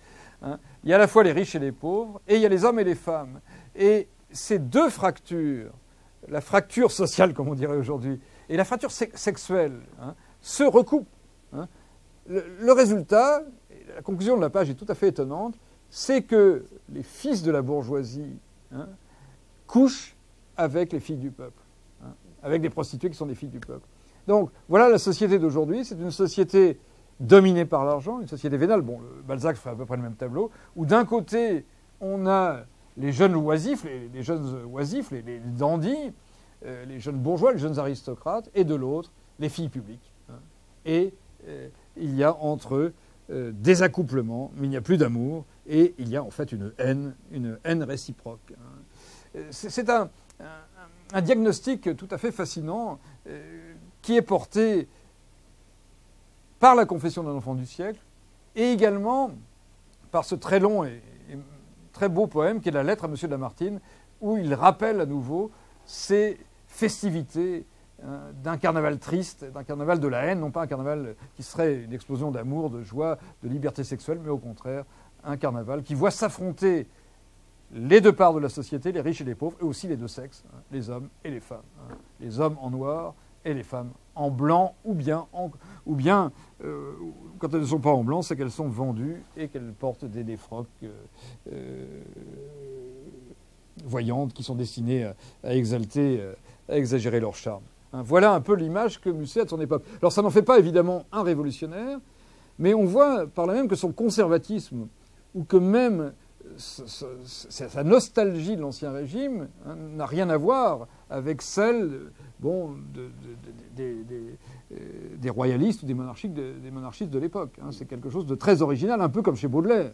Il y a à la fois les riches et les pauvres, et il y a les hommes et les femmes. Et ces deux fractures, la fracture sociale, comme on dirait aujourd'hui, et la fracture sexuelle, se recoupent. Le résultat, la conclusion de la page est tout à fait étonnante, c'est que les fils de la bourgeoisie couchent avec les filles du peuple, avec des prostituées qui sont des filles du peuple. Donc voilà la société d'aujourd'hui, c'est une société dominée par l'argent, une société vénale. Bon, Balzac ferait à peu près le même tableau, où d'un côté, on a les jeunes oisifs, les jeunes oisifs, les dandys, les jeunes bourgeois, les jeunes aristocrates, et de l'autre, les filles publiques. Et il y a entre eux des accouplements, mais il n'y a plus d'amour, et il y a en fait une haine réciproque. C'est un diagnostic tout à fait fascinant qui est porté par la Confession d'un enfant du siècle, et également par ce très long et très beau poème qui est la lettre à M. de Lamartine, où il rappelle à nouveau ces festivités d'un carnaval triste, d'un carnaval de la haine, non pas un carnaval qui serait une explosion d'amour, de joie, de liberté sexuelle, mais au contraire, un carnaval qui voit s'affronter les deux parts de la société, les riches et les pauvres, et aussi les deux sexes, les hommes et les femmes. Les hommes en noir et les femmes en blanc, ou bien quand elles ne sont pas en blanc, c'est qu'elles sont vendues et qu'elles portent des défroques voyantes qui sont destinées à exagérer leur charme. Voilà un peu l'image que Musset a de son époque. Alors ça n'en fait pas évidemment un révolutionnaire, mais on voit par là même que son conservatisme, ou que même sa nostalgie de l'Ancien Régime n'a rien à voir avec celle des royalistes ou des monarchistes de l'époque. C'est quelque chose de très original, un peu comme chez Baudelaire.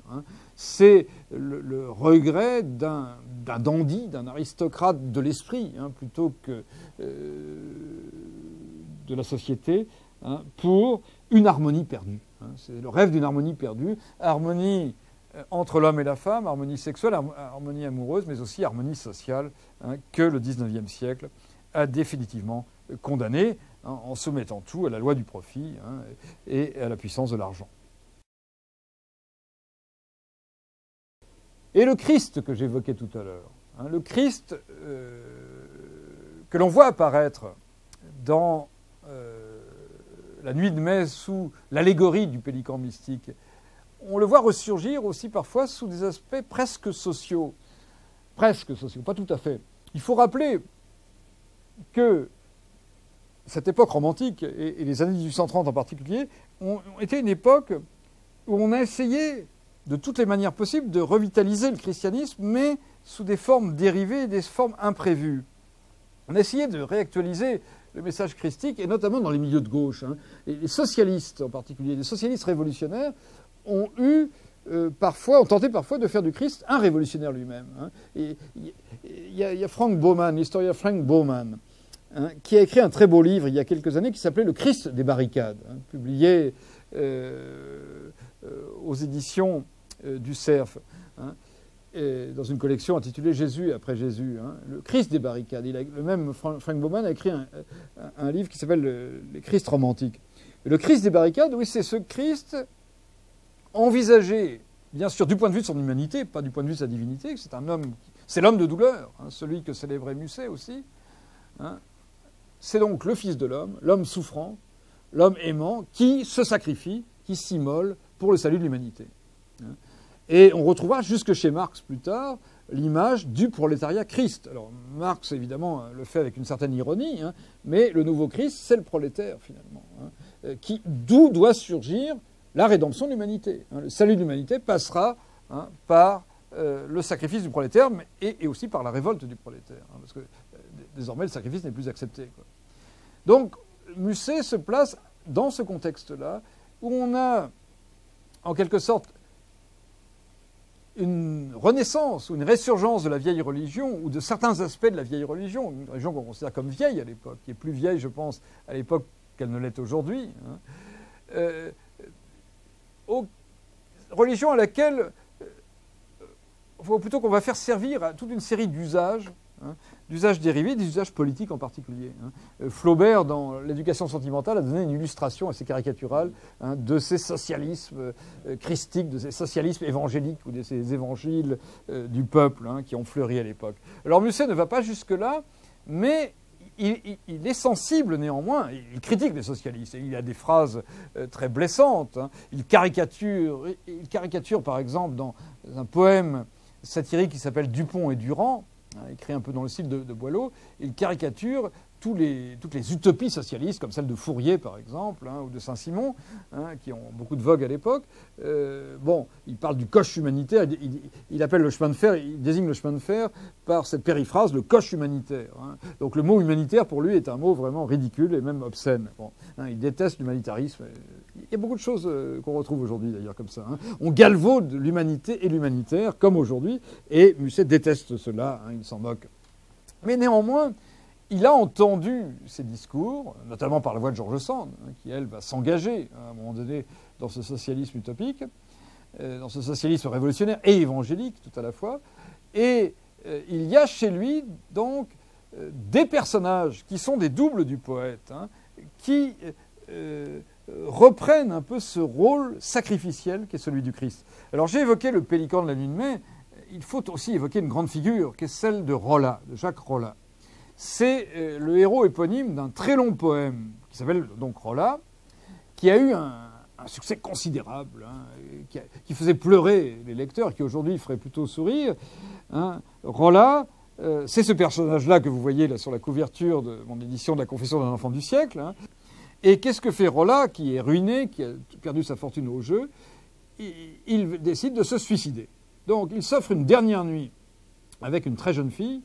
C'est le regret d'un dandy, d'un aristocrate de l'esprit, plutôt que de la société, pour une harmonie perdue. C'est le rêve d'une harmonie perdue, harmonie entre l'homme et la femme, harmonie sexuelle, harmonie amoureuse, mais aussi harmonie sociale, que le XIXe siècle a définitivement condamné, en soumettant tout à la loi du profit et à la puissance de l'argent. Et le Christ que j'évoquais tout à l'heure, le Christ que l'on voit apparaître dans la nuit de mai sous l'allégorie du pélican mystique, on le voit ressurgir aussi parfois sous des aspects presque sociaux. Presque sociaux, pas tout à fait. Il faut rappeler que cette époque romantique, et les années 1830 en particulier, ont été une époque où on a essayé, de toutes les manières possibles, de revitaliser le christianisme, mais sous des formes dérivées, des formes imprévues. On a essayé de réactualiser le message christique, et notamment dans les milieux de gauche. Et les socialistes en particulier, les socialistes révolutionnaires, ont tenté parfois de faire du Christ un révolutionnaire lui-même. Il y a Frank Baumann, l'historien Frank Baumann, qui a écrit un très beau livre il y a quelques années qui s'appelait Le Christ des barricades, publié aux éditions du Cerf, dans une collection intitulée Jésus après Jésus, le Christ des barricades. Le même Frank Baumann a écrit un livre qui s'appelle Les Christs romantiques. Et le Christ des barricades, oui, c'est ce Christ envisagé, bien sûr, du point de vue de son humanité, pas du point de vue de sa divinité. C'est l'homme de douleur, celui que célébrait Musset aussi. C'est donc le Fils de l'homme souffrant, l'homme aimant, qui se sacrifie, qui s'immole pour le salut de l'humanité. Et on retrouvera jusque chez Marx plus tard l'image du prolétariat Christ. Alors Marx, évidemment, le fait avec une certaine ironie, mais le nouveau Christ, c'est le prolétaire, finalement, d'où doit surgir la rédemption de l'humanité. Le salut de l'humanité passera par le sacrifice du prolétaire et aussi par la révolte du prolétaire, parce que désormais le sacrifice n'est plus accepté, quoi. Donc Musset se place dans ce contexte-là où on a en quelque sorte une renaissance ou une résurgence de la vieille religion ou de certains aspects de la vieille religion, une religion qu'on considère comme vieille à l'époque, qui est plus vieille, je pense, à l'époque qu'elle ne l'est aujourd'hui. Religion à laquelle, plutôt qu'on va faire servir à toute une série d'usages, d'usages dérivés, des usages politiques en particulier. Flaubert, dans L'éducation sentimentale, a donné une illustration assez caricaturale de ces socialismes christiques, de ces socialismes évangéliques ou de ces évangiles du peuple qui ont fleuri à l'époque. Alors Musset ne va pas jusque-là, mais il est sensible néanmoins, il critique les socialistes, et il a des phrases très blessantes. Il caricature par exemple dans un poème satirique qui s'appelle Dupont et Durand, écrit un peu dans le style de Boileau, il caricature toutes les utopies socialistes, comme celle de Fourier par exemple, ou de Saint-Simon, qui ont beaucoup de vogue à l'époque. Il parle du coche humanitaire, il appelle le chemin de fer, il désigne le chemin de fer par cette périphrase, le coche humanitaire. Donc le mot humanitaire pour lui est un mot vraiment ridicule et même obscène. Il déteste l'humanitarisme. Il y a beaucoup de choses qu'on retrouve aujourd'hui d'ailleurs comme ça. On galvaude l'humanité et l'humanitaire comme aujourd'hui, et Musset déteste cela, il s'en moque. Mais néanmoins, il a entendu ces discours, notamment par la voix de George Sand, qui, elle, va s'engager à un moment donné dans ce socialisme utopique, dans ce socialisme révolutionnaire et évangélique tout à la fois. Et il y a chez lui, donc, des personnages qui sont des doubles du poète, qui reprennent un peu ce rôle sacrificiel qui est celui du Christ. Alors j'ai évoqué le Pélican de la nuit de mai, il faut aussi évoquer une grande figure, qui est celle de Rolla, de Jacques Rolla. C'est le héros éponyme d'un très long poème qui s'appelle donc Rolla, qui a eu un succès considérable, qui faisait pleurer les lecteurs, qui aujourd'hui ferait plutôt sourire. Rolla, c'est ce personnage-là que vous voyez là sur la couverture de mon édition de La Confession d'un enfant du siècle. Et qu'est-ce que fait Rolla, qui est ruiné, qui a perdu sa fortune au jeu? Il décide de se suicider. Donc il s'offre une dernière nuit avec une très jeune fille,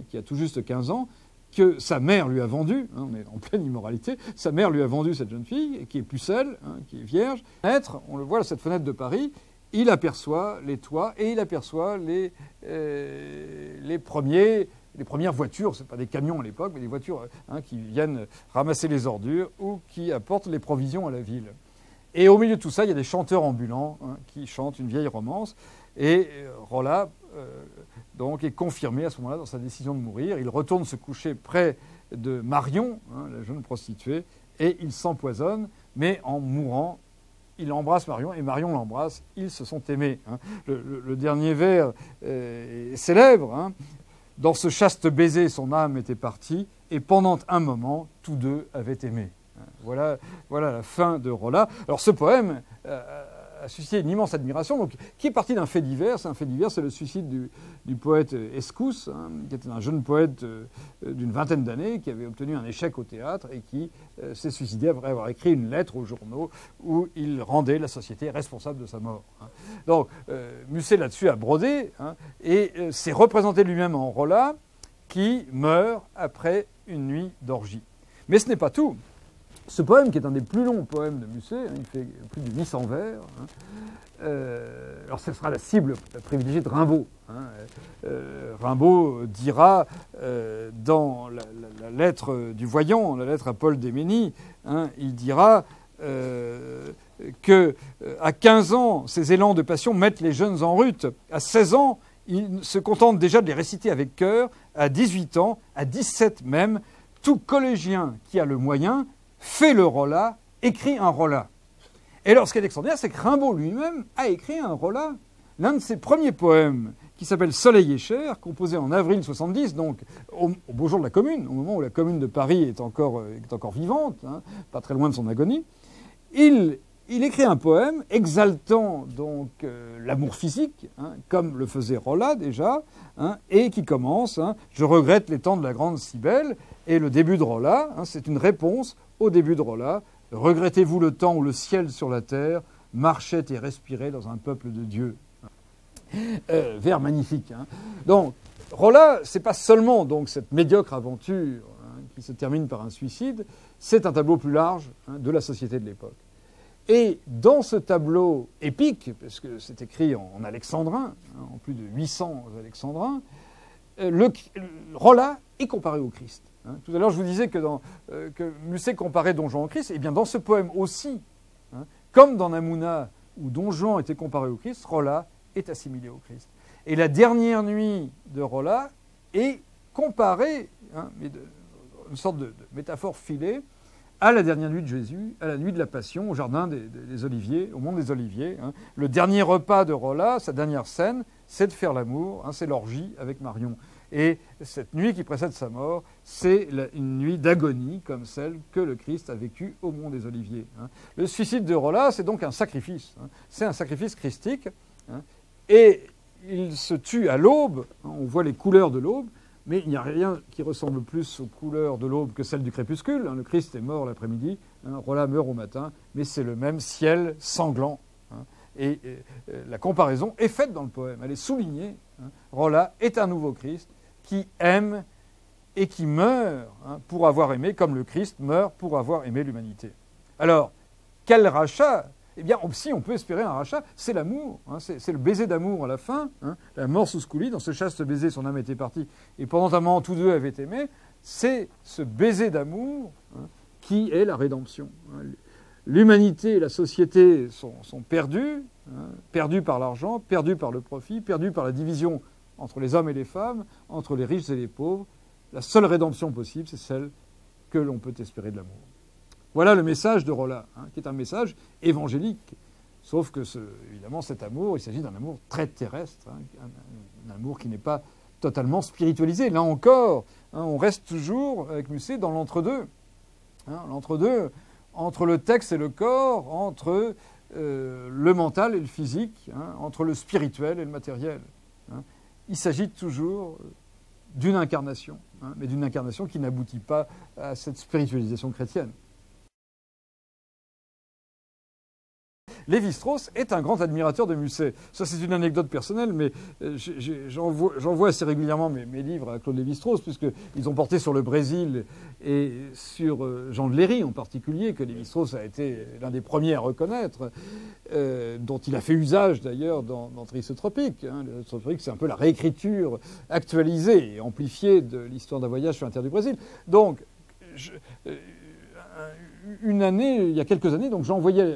qui a tout juste 15 ans, que sa mère lui a vendue, on est en pleine immoralité, sa mère lui a vendu cette jeune fille, qui est pucelle, qui est vierge. On le voit à cette fenêtre de Paris, il aperçoit les toits et il aperçoit les premières voitures, ce pas des camions à l'époque, mais des voitures qui viennent ramasser les ordures ou qui apportent les provisions à la ville. Et au milieu de tout ça, il y a des chanteurs ambulants qui chantent une vieille romance. Et Rolla donc est confirmé à ce moment-là dans sa décision de mourir. Il retourne se coucher près de Marion, la jeune prostituée, et il s'empoisonne. Mais en mourant, il embrasse Marion et Marion l'embrasse. Ils se sont aimés. Le dernier vers est célèbre. Dans ce chaste baiser, son âme était partie, et pendant un moment, tous deux avaient aimé. Voilà la fin de Rolla. Alors ce poème a suscité une immense admiration, donc, qui est parti d'un fait divers. C'est un fait divers, c'est le suicide du poète Escousse, qui était un jeune poète d'une vingtaine d'années, qui avait obtenu un échec au théâtre et qui s'est suicidé après avoir écrit une lettre aux journaux où il rendait la société responsable de sa mort. Donc Musset là-dessus a brodé, et s'est représenté lui-même en Rolla, qui meurt après une nuit d'orgie. Mais ce n'est pas tout. Ce poème, qui est un des plus longs poèmes de Musset, il fait plus de 800 vers, alors ce sera la cible privilégiée de Rimbaud. Rimbaud dira dans la lettre du Voyant, la lettre à Paul Déménie, il dira que à 15 ans, ces élans de passion mettent les jeunes en rute. À 16 ans, ils se contentent déjà de les réciter avec cœur. À 18 ans, à 17 même, tout collégien qui a le moyen fait le Rolla, écrit un Rolla. Et alors, ce qui est extraordinaire, c'est que Rimbaud lui-même a écrit un Rolla. L'un de ses premiers poèmes, qui s'appelle Soleil et chair, composé en avril 70, donc au beau jour de la Commune, au moment où la Commune de Paris est encore vivante, pas très loin de son agonie, il écrit un poème exaltant donc l'amour physique, comme le faisait Rolla déjà, et qui commence « Je regrette les temps de la grande Cybèle », et le début de Rolla, c'est une réponse au début de Rolla. « Regrettez-vous le temps où le ciel sur la terre marchait et respirait dans un peuple de Dieu ?» Vers magnifique. Donc, Rolla, c'est pas seulement donc cette médiocre aventure qui se termine par un suicide, c'est un tableau plus large de la société de l'époque. Et dans ce tableau épique, parce que c'est écrit en alexandrin, en plus de 800 alexandrins, Rolla est comparé au Christ. Tout à l'heure, je vous disais que Musset comparait Don Juan au Christ. Et bien, dans ce poème aussi, comme dans Namouna, où Don Juan était comparé au Christ, Rolla est assimilé au Christ. Et la dernière nuit de Rolla est comparée, une sorte de métaphore filée, à la dernière nuit de Jésus, à la nuit de la Passion, au jardin des Oliviers, au monde des Oliviers. Le dernier repas de Rolla, sa dernière scène, c'est de faire l'amour, c'est l'orgie avec Marion. Et cette nuit qui précède sa mort, c'est une nuit d'agonie, comme celle que le Christ a vécue au mont des Oliviers. Le suicide de Rolla, c'est donc un sacrifice. C'est un sacrifice christique. Et il se tue à l'aube. On voit les couleurs de l'aube. Mais il n'y a rien qui ressemble plus aux couleurs de l'aube que celles du crépuscule. Le Christ est mort l'après-midi, Rolla meurt au matin, mais c'est le même ciel sanglant. Et la comparaison est faite dans le poème, elle est soulignée. Rolla est un nouveau Christ qui aime et qui meurt pour avoir aimé, comme le Christ meurt pour avoir aimé l'humanité. Alors, quel rachat ? Eh bien, si on peut espérer un rachat, c'est l'amour. C'est le baiser d'amour à la fin. La mort sous Scully, dans ce chaste baiser, son âme était partie. Et pendant un moment, tous deux avaient aimé. C'est ce baiser d'amour qui est la rédemption. L'humanité et la société sont perdues, perdues par l'argent, perdues par le profit, perdues par la division entre les hommes et les femmes, entre les riches et les pauvres. La seule rédemption possible, c'est celle que l'on peut espérer de l'amour. Voilà le message de Rolla, qui est un message évangélique. Sauf que, évidemment, cet amour, il s'agit d'un amour très terrestre, un amour qui n'est pas totalement spiritualisé. Là encore, on reste toujours, avec Musset, dans l'entre-deux. L'entre-deux, entre le texte et le corps, entre le mental et le physique, entre le spirituel et le matériel. Il s'agit toujours d'une incarnation, mais d'une incarnation qui n'aboutit pas à cette spiritualisation chrétienne. Lévi-Strauss est un grand admirateur de Musset. Ça, c'est une anecdote personnelle, mais j'envoie assez régulièrement mes livres à Claude Lévi-Strauss, puisqu'ils ont porté sur le Brésil et sur Jean de Léry en particulier, que Lévi-Strauss a été l'un des premiers à reconnaître, dont il a fait usage d'ailleurs dans Tristropique. Tristropique, c'est un peu la réécriture actualisée et amplifiée de l'histoire d'un voyage sur la terre du Brésil. Donc, une année, il y a quelques années, donc j'ai envoyé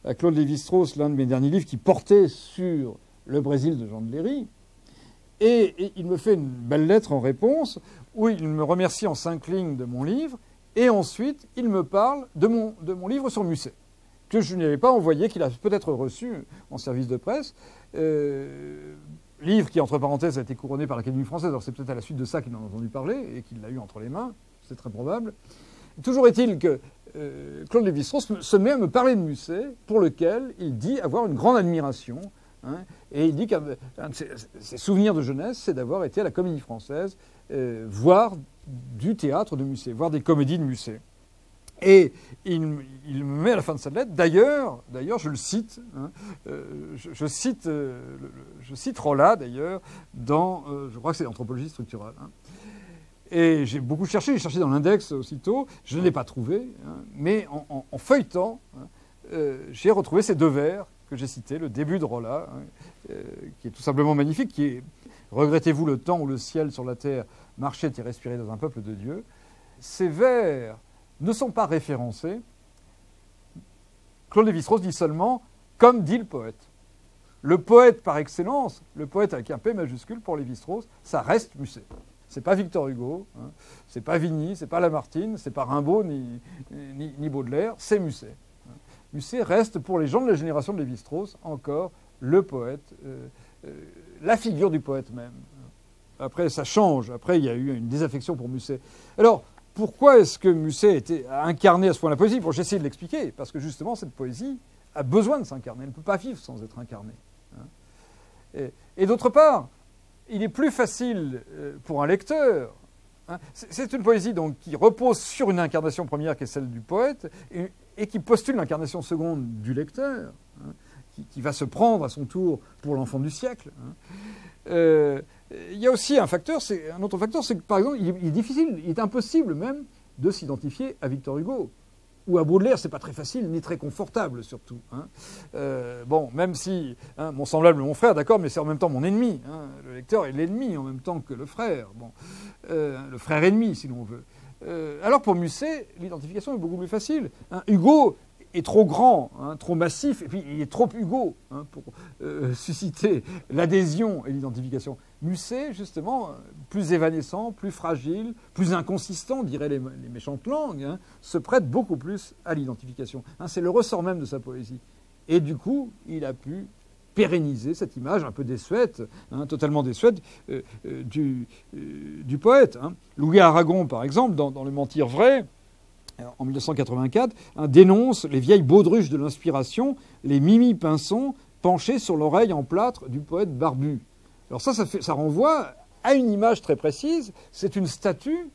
à Claude Lévi-Strauss l'un de mes derniers livres qui portait sur le Brésil de Jean de Léry. Et il me fait une belle lettre en réponse où il me remercie en 5 lignes de mon livre. Et ensuite, il me parle de mon livre sur Musset, que je n'avais pas envoyé, qu'il a peut-être reçu en service de presse. Livre qui, entre parenthèses, a été couronné par l'Académie française. Alors c'est peut-être à la suite de ça qu'il en a entendu parler et qu'il l'a eu entre les mains. C'est très probable. Toujours est-il que Claude Lévi-Strauss se met à me parler de Musset, pour lequel il dit avoir une grande admiration. Et il dit qu'un de ses souvenirs de jeunesse, c'est d'avoir été à la Comédie Française, voir du théâtre de Musset, voir des comédies de Musset. Et il me met à la fin de cette lettre, d'ailleurs, je le cite, je cite Rolla, d'ailleurs, dans, je crois que c'est l'Anthropologie structurale. Et j'ai beaucoup cherché, j'ai cherché dans l'index aussitôt, je ne l'ai pas trouvé, hein, mais en feuilletant, hein, j'ai retrouvé ces deux vers que j'ai cités, le début de Rolla, hein, qui est tout simplement magnifique, qui est « Regrettez-vous le temps où le ciel sur la terre marchait et respirait dans un peuple de Dieu ». Ces vers ne sont pas référencés. Claude Lévi-Strauss dit seulement « comme dit le poète ». Le poète par excellence, le poète avec un P majuscule pour Lévi-Strauss, ça reste Musset. C'est pas Victor Hugo, hein, c'est pas Vigny, c'est pas Lamartine, c'est pas Rimbaud ni Baudelaire, c'est Musset. Musset reste pour les gens de la génération de Lévi-Strauss encore le poète, la figure du poète même. Après, ça change. Après, il y a eu une désaffection pour Musset. Alors, pourquoi est-ce que Musset a incarné à ce point la poésie? Bon, j'essaie de l'expliquer, parce que justement, cette poésie a besoin de s'incarner. Elle ne peut pas vivre sans être incarnée. Et d'autre part, il est plus facile pour un lecteur. Hein, c'est une poésie donc, qui repose sur une incarnation première qui est celle du poète et qui postule l'incarnation seconde du lecteur, hein, qui va se prendre à son tour pour l'enfant du siècle. Hein. Il y a aussi un autre facteur, c'est que par exemple, il est difficile, il est impossible même de s'identifier à Victor Hugo. Ou à Baudelaire, c'est pas très facile, ni très confortable surtout. Hein. Bon, même si hein, mon semblable est mon frère, d'accord, mais c'est en même temps mon ennemi. Hein. Le lecteur est l'ennemi en même temps que le frère. Bon, le frère ennemi, si l'on veut. Alors pour Musset, l'identification est beaucoup plus facile. Hein. Hugo est trop grand, hein, trop massif, et puis il est trop Hugo hein, pour susciter l'adhésion et l'identification. Musset, justement, plus évanescent, plus fragile, plus inconsistant, diraient les méchantes langues, hein, se prête beaucoup plus à l'identification. Hein, c'est le ressort même de sa poésie. Et du coup, il a pu pérenniser cette image un peu désuète, hein, totalement désuète, du poète. Hein. Louis Aragon, par exemple, dans Le Mentir vrai, en 1984, hein, dénonce les vieilles baudruches de l'inspiration, les Mimi Pinson penchés sur l'oreille en plâtre du poète barbu. Alors ça renvoie à une image très précise. C'est une statue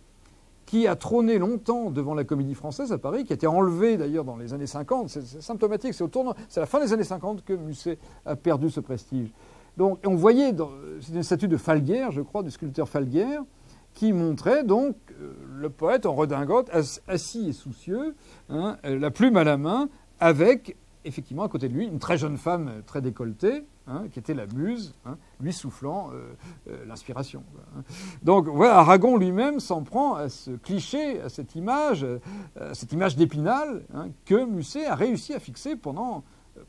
qui a trôné longtemps devant la Comédie Française à Paris, qui a été enlevée d'ailleurs dans les années 50. C'est symptomatique, c'est à la fin des années 50 que Musset a perdu ce prestige. Donc on voyait, c'est une statue de Falguière, je crois, du sculpteur Falguière, qui montrait donc le poète en redingote, assis et soucieux, hein, la plume à la main, avec effectivement à côté de lui une très jeune femme très décolletée, hein, qui était la muse, hein, lui soufflant l'inspiration. Hein. Donc voilà, Aragon lui-même s'en prend à ce cliché, à cette image d'Épinal, hein, que Musset a réussi à fixer pendant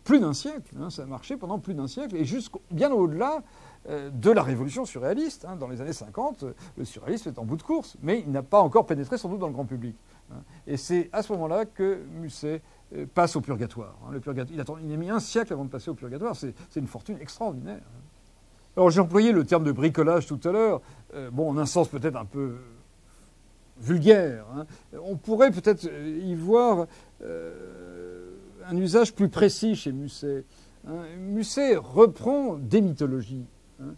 plus d'un siècle. Hein, ça a marché pendant plus d'un siècle, et bien au-delà de la révolution surréaliste. Hein. Dans les années 50, le surréalisme est en bout de course, mais il n'a pas encore pénétré sans doute dans le grand public. Hein. Et c'est à ce moment-là que Musset passe au purgatoire. Hein. Il a mis un siècle avant de passer au purgatoire. C'est une fortune extraordinaire. Alors j'ai employé le terme de bricolage tout à l'heure, en un sens peut-être un peu vulgaire. Hein. On pourrait peut-être y voir un usage plus précis chez Musset. Hein. Musset reprend des mythologies, hein,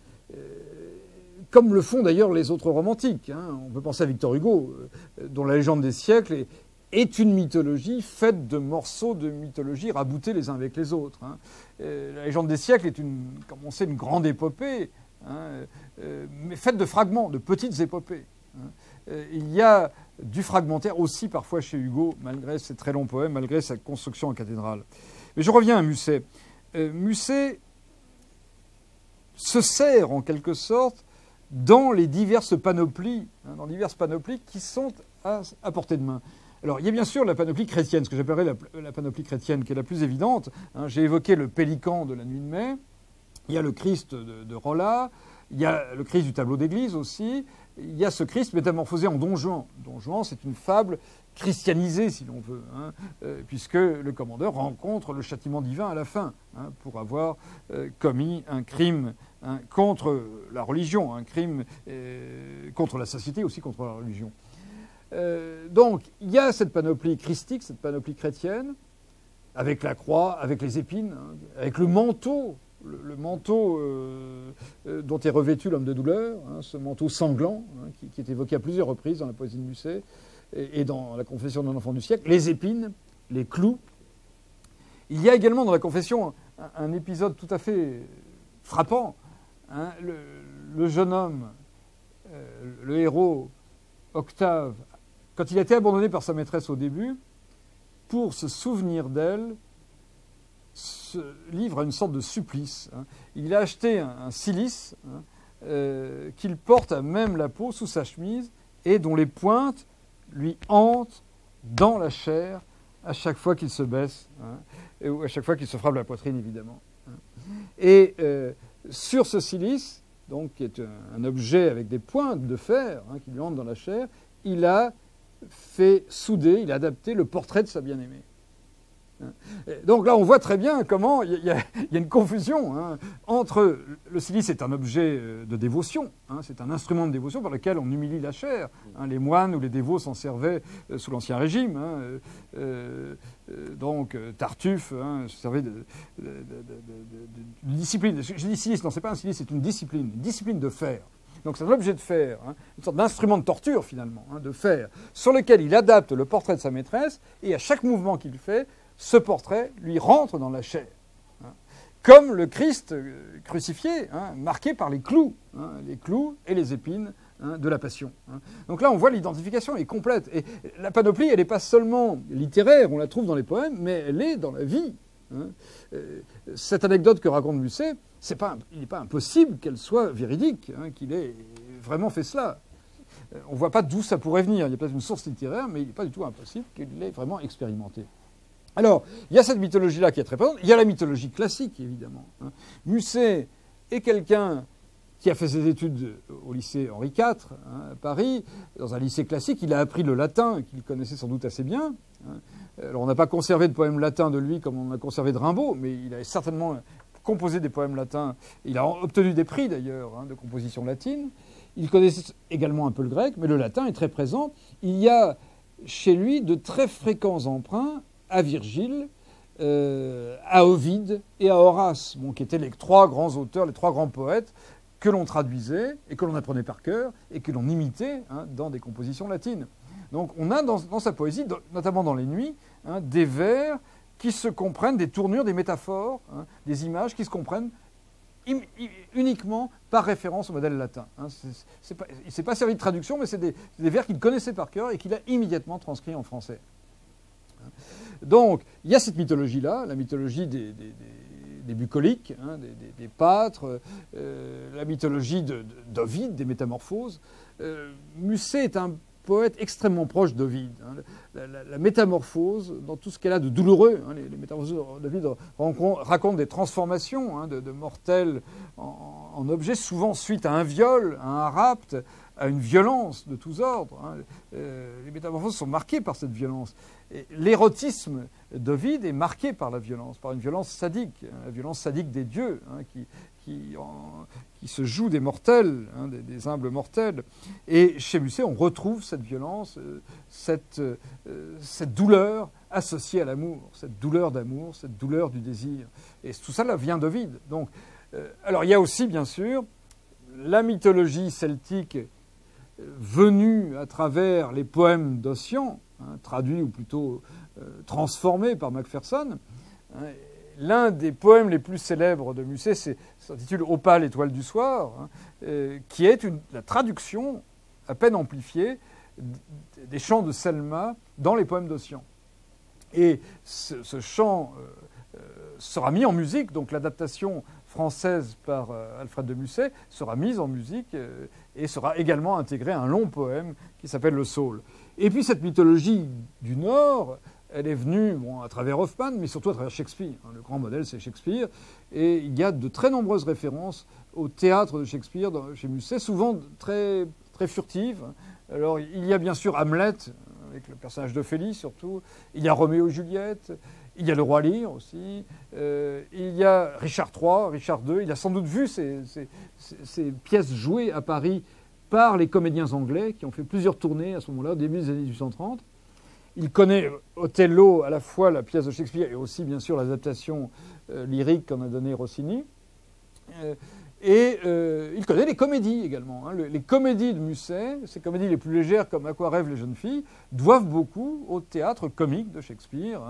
comme le font d'ailleurs les autres romantiques. Hein. On peut penser à Victor Hugo, dont la légende des siècles est une mythologie faite de morceaux de mythologie raboutés les uns avec les autres. Hein. La légende des siècles est, comme on sait, une grande épopée, hein, mais faite de fragments, de petites épopées. Hein. Il y a du fragmentaire aussi parfois chez Hugo, malgré ses très longs poèmes, malgré sa construction en cathédrale. Mais je reviens à Musset. Musset se sert en quelque sorte dans les diverses panoplies, qui sont à portée de main. Alors, il y a bien sûr la panoplie chrétienne, ce que j'appellerais la panoplie chrétienne, qui est la plus évidente. Hein. J'ai évoqué le Pélican de la Nuit de mai. Il y a le Christ de Rolla. Il y a le Christ du tableau d'église aussi. Il y a ce Christ métamorphosé en Don Juan. Don Juan, c'est une fable christianisée, si l'on veut, hein, puisque le commandeur rencontre le châtiment divin à la fin, hein, pour avoir commis un crime, hein, contre la religion, un crime contre la société, aussi contre la religion. Donc, il y a cette panoplie christique, cette panoplie chrétienne, avec la croix, avec les épines, hein, avec le manteau, le manteau dont est revêtu l'homme de douleur, hein, ce manteau sanglant, hein, qui est évoqué à plusieurs reprises dans la poésie de Musset et dans la Confession d'un enfant du siècle, les épines, les clous. Il y a également dans la Confession un épisode tout à fait frappant. Hein, le jeune homme, le héros, Octave, quand il a été abandonné par sa maîtresse au début, pour se souvenir d'elle, se livre à une sorte de supplice. Il a acheté un cilice qu'il porte à même la peau sous sa chemise et dont les pointes lui hantent dans la chair à chaque fois qu'il se baisse, ou à chaque fois qu'il se frappe la poitrine, évidemment. Et sur ce cilice, donc, qui est un objet avec des pointes de fer qui lui hantent dans la chair, il a fait souder, il a adapté le portrait de sa bien-aimée. Donc là, on voit très bien comment il y a une confusion entre le cilice est un objet de dévotion, c'est un instrument de dévotion par lequel on humilie la chair. Les moines ou les dévots s'en servaient sous l'Ancien Régime. Donc Tartuffe se servait de discipline. Je dis cilice, non, c'est pas un cilice, c'est une discipline de fer. Donc c'est un objet de fer, une sorte d'instrument de torture finalement, de fer, sur lequel il adapte le portrait de sa maîtresse, et à chaque mouvement qu'il fait, ce portrait lui rentre dans la chair. Comme le Christ crucifié, marqué par les clous et les épines de la Passion. Donc là, on voit l'identification est complète. Et la panoplie, elle n'est pas seulement littéraire, on la trouve dans les poèmes, mais elle est dans la vie. Cette anecdote que raconte Musset, il n'est pas impossible qu'elle soit véridique, qu'il ait vraiment fait cela. On ne voit pas d'où ça pourrait venir. Il y a peut-être une source littéraire, mais il n'est pas du tout impossible qu'il l'ait vraiment expérimenté. Alors, il y a cette mythologie-là qui est très présente. Il y a la mythologie classique, évidemment. Musset est quelqu'un qui a fait ses études au lycée Henri IV, à Paris, dans un lycée classique. Il a appris le latin, qu'il connaissait sans doute assez bien. Alors, on n'a pas conservé de poèmes latins de lui comme on a conservé de Rimbaud, mais il a certainement composé des poèmes latins. Il a obtenu des prix, d'ailleurs, de composition latine. Il connaissait également un peu le grec, mais le latin est très présent. Il y a chez lui de très fréquents emprunts à Virgile, à Ovide et à Horace, qui étaient les trois grands auteurs, les trois grands poètes que l'on traduisait et que l'on apprenait par cœur et que l'on imitait dans des compositions latines. Donc on a dans sa poésie, notamment dans les nuits, des vers qui se comprennent, des tournures, des métaphores, des images qui se comprennent uniquement par référence au modèle latin. Il ne s'est pas servi de traduction, mais c'est des vers qu'il connaissait par cœur et qu'il a immédiatement transcrits en français. Donc, il y a cette mythologie-là, la mythologie des bucoliques, des pâtres, la mythologie d'Ovide, des métamorphoses. Musset est un poète extrêmement proche d'Ovide. La métamorphose, dans tout ce qu'elle a de douloureux, les métamorphoses d'Ovide racontent des transformations de mortels en objets, souvent suite à un viol, à un rapt, à une violence de tous ordres. Les métamorphoses sont marquées par cette violence. L'érotisme d'Ovide est marqué par la violence, par une violence sadique, la violence sadique des dieux, qui se joue des mortels, des humbles mortels. Et chez Musset, on retrouve cette violence, cette douleur associée à l'amour, cette douleur d'amour, cette douleur du désir. Et tout ça là vient d'Ovide. Donc, alors il y a aussi, bien sûr, la mythologie celtique venue à travers les poèmes d'Ossian, traduits ou plutôt transformés par Macpherson. L'un des poèmes les plus célèbres de Musset s'intitule « Opale, étoile du soir », qui est la traduction à peine amplifiée des chants de Selma dans les poèmes d'Ossian. Et ce chant sera mis en musique, donc l'adaptation française par Alfred de Musset sera mise en musique et sera également intégrée à un long poème qui s'appelle Le Saule. Et puis cette mythologie du Nord, elle est venue à travers Hoffmann, mais surtout à travers Shakespeare. Le grand modèle, c'est Shakespeare. Et il y a de très nombreuses références au théâtre de Shakespeare chez Musset, souvent très, très furtives. Alors il y a bien sûr Hamlet, avec le personnage d'Ophélie surtout. Il y a Roméo et Juliette. Il y a le roi Lear aussi. Il y a Richard III, Richard II. Il a sans doute vu ces pièces jouées à Paris par les comédiens anglais qui ont fait plusieurs tournées à ce moment-là, au début des années 1830. Il connaît Othello, à la fois la pièce de Shakespeare et aussi, bien sûr, l'adaptation lyrique qu'en a donnée Rossini. Il connaît les comédies également. Les comédies de Musset, ces comédies les plus légères comme À quoi rêvent les jeunes filles, doivent beaucoup au théâtre comique de Shakespeare.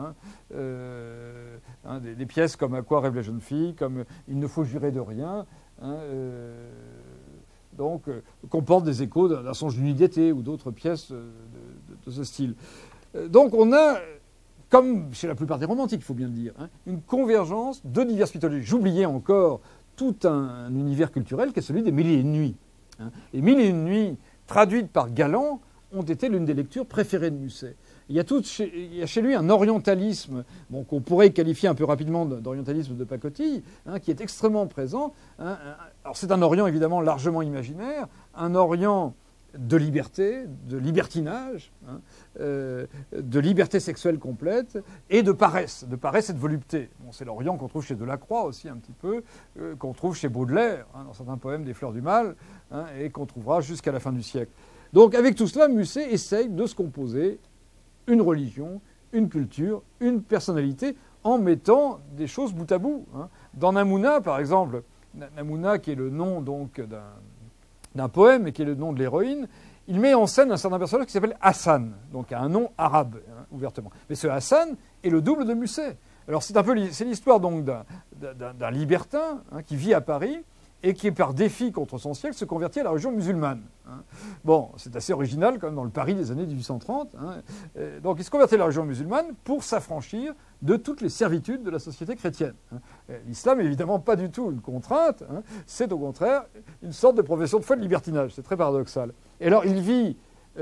Des pièces comme À quoi rêvent les jeunes filles, comme Il ne faut jurer de rien. donc, comporte des échos d'un songe d'une nuit d'été ou d'autres pièces de ce style. Donc on a, comme chez la plupart des romantiques, il faut bien le dire, hein, une convergence de diverses mythologies. J'oubliais encore tout un univers culturel qui est celui des Mille et une nuits. Hein. Les Mille et une nuits, traduites par Galland, ont été l'une des lectures préférées de Musset. Il y a chez lui un orientalisme, bon, qu'on pourrait qualifier un peu rapidement d'orientalisme de pacotille, hein, qui est extrêmement présent. Hein. Alors c'est un Orient évidemment largement imaginaire, un Orient de liberté, de libertinage, hein, de liberté sexuelle complète et de paresse et de volupté. Bon, c'est l'Orient qu'on trouve chez Delacroix aussi un petit peu, qu'on trouve chez Baudelaire, hein, dans certains poèmes des Fleurs du Mal, hein, et qu'on trouvera jusqu'à la fin du siècle. Donc avec tout cela, Musset essaye de se composer une religion, une culture, une personnalité, en mettant des choses bout à bout. Hein. Dans Namouna, par exemple, Namouna qui est le nom donc d'un poème et qui est le nom de l'héroïne, il met en scène un certain personnage qui s'appelle Hassan, donc un nom arabe, hein, ouvertement. Mais ce Hassan est le double de Musset. Alors c'est l'histoire donc d'un libertin, hein, qui vit à Paris et qui, par défi contre son siècle, se convertit à la religion musulmane. Hein. Bon, c'est assez original quand même dans le Paris des années 1830. Hein. Donc il se convertit à la religion musulmane pour s'affranchir de toutes les servitudes de la société chrétienne. Hein. L'islam n'est évidemment pas du tout une contrainte, hein. C'est au contraire une sorte de profession de foi de libertinage. C'est très paradoxal. Et alors il vit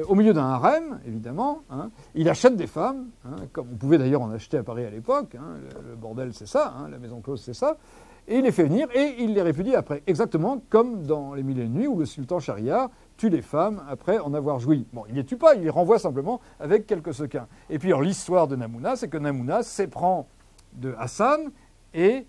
au milieu d'un harem, évidemment. Hein. Il achète des femmes, hein, comme on pouvait d'ailleurs en acheter à Paris à l'époque. Hein. Le bordel, c'est ça. Hein. La maison close, c'est ça. Et il les fait venir et il les répudie après, exactement comme dans Les Mille et une nuits où le sultan Schahriar tue les femmes après en avoir joui. Bon, il ne les tue pas, il les renvoie simplement avec quelques sequins. Et puis alors l'histoire de Namouna, c'est que Namouna s'éprend de Hassan et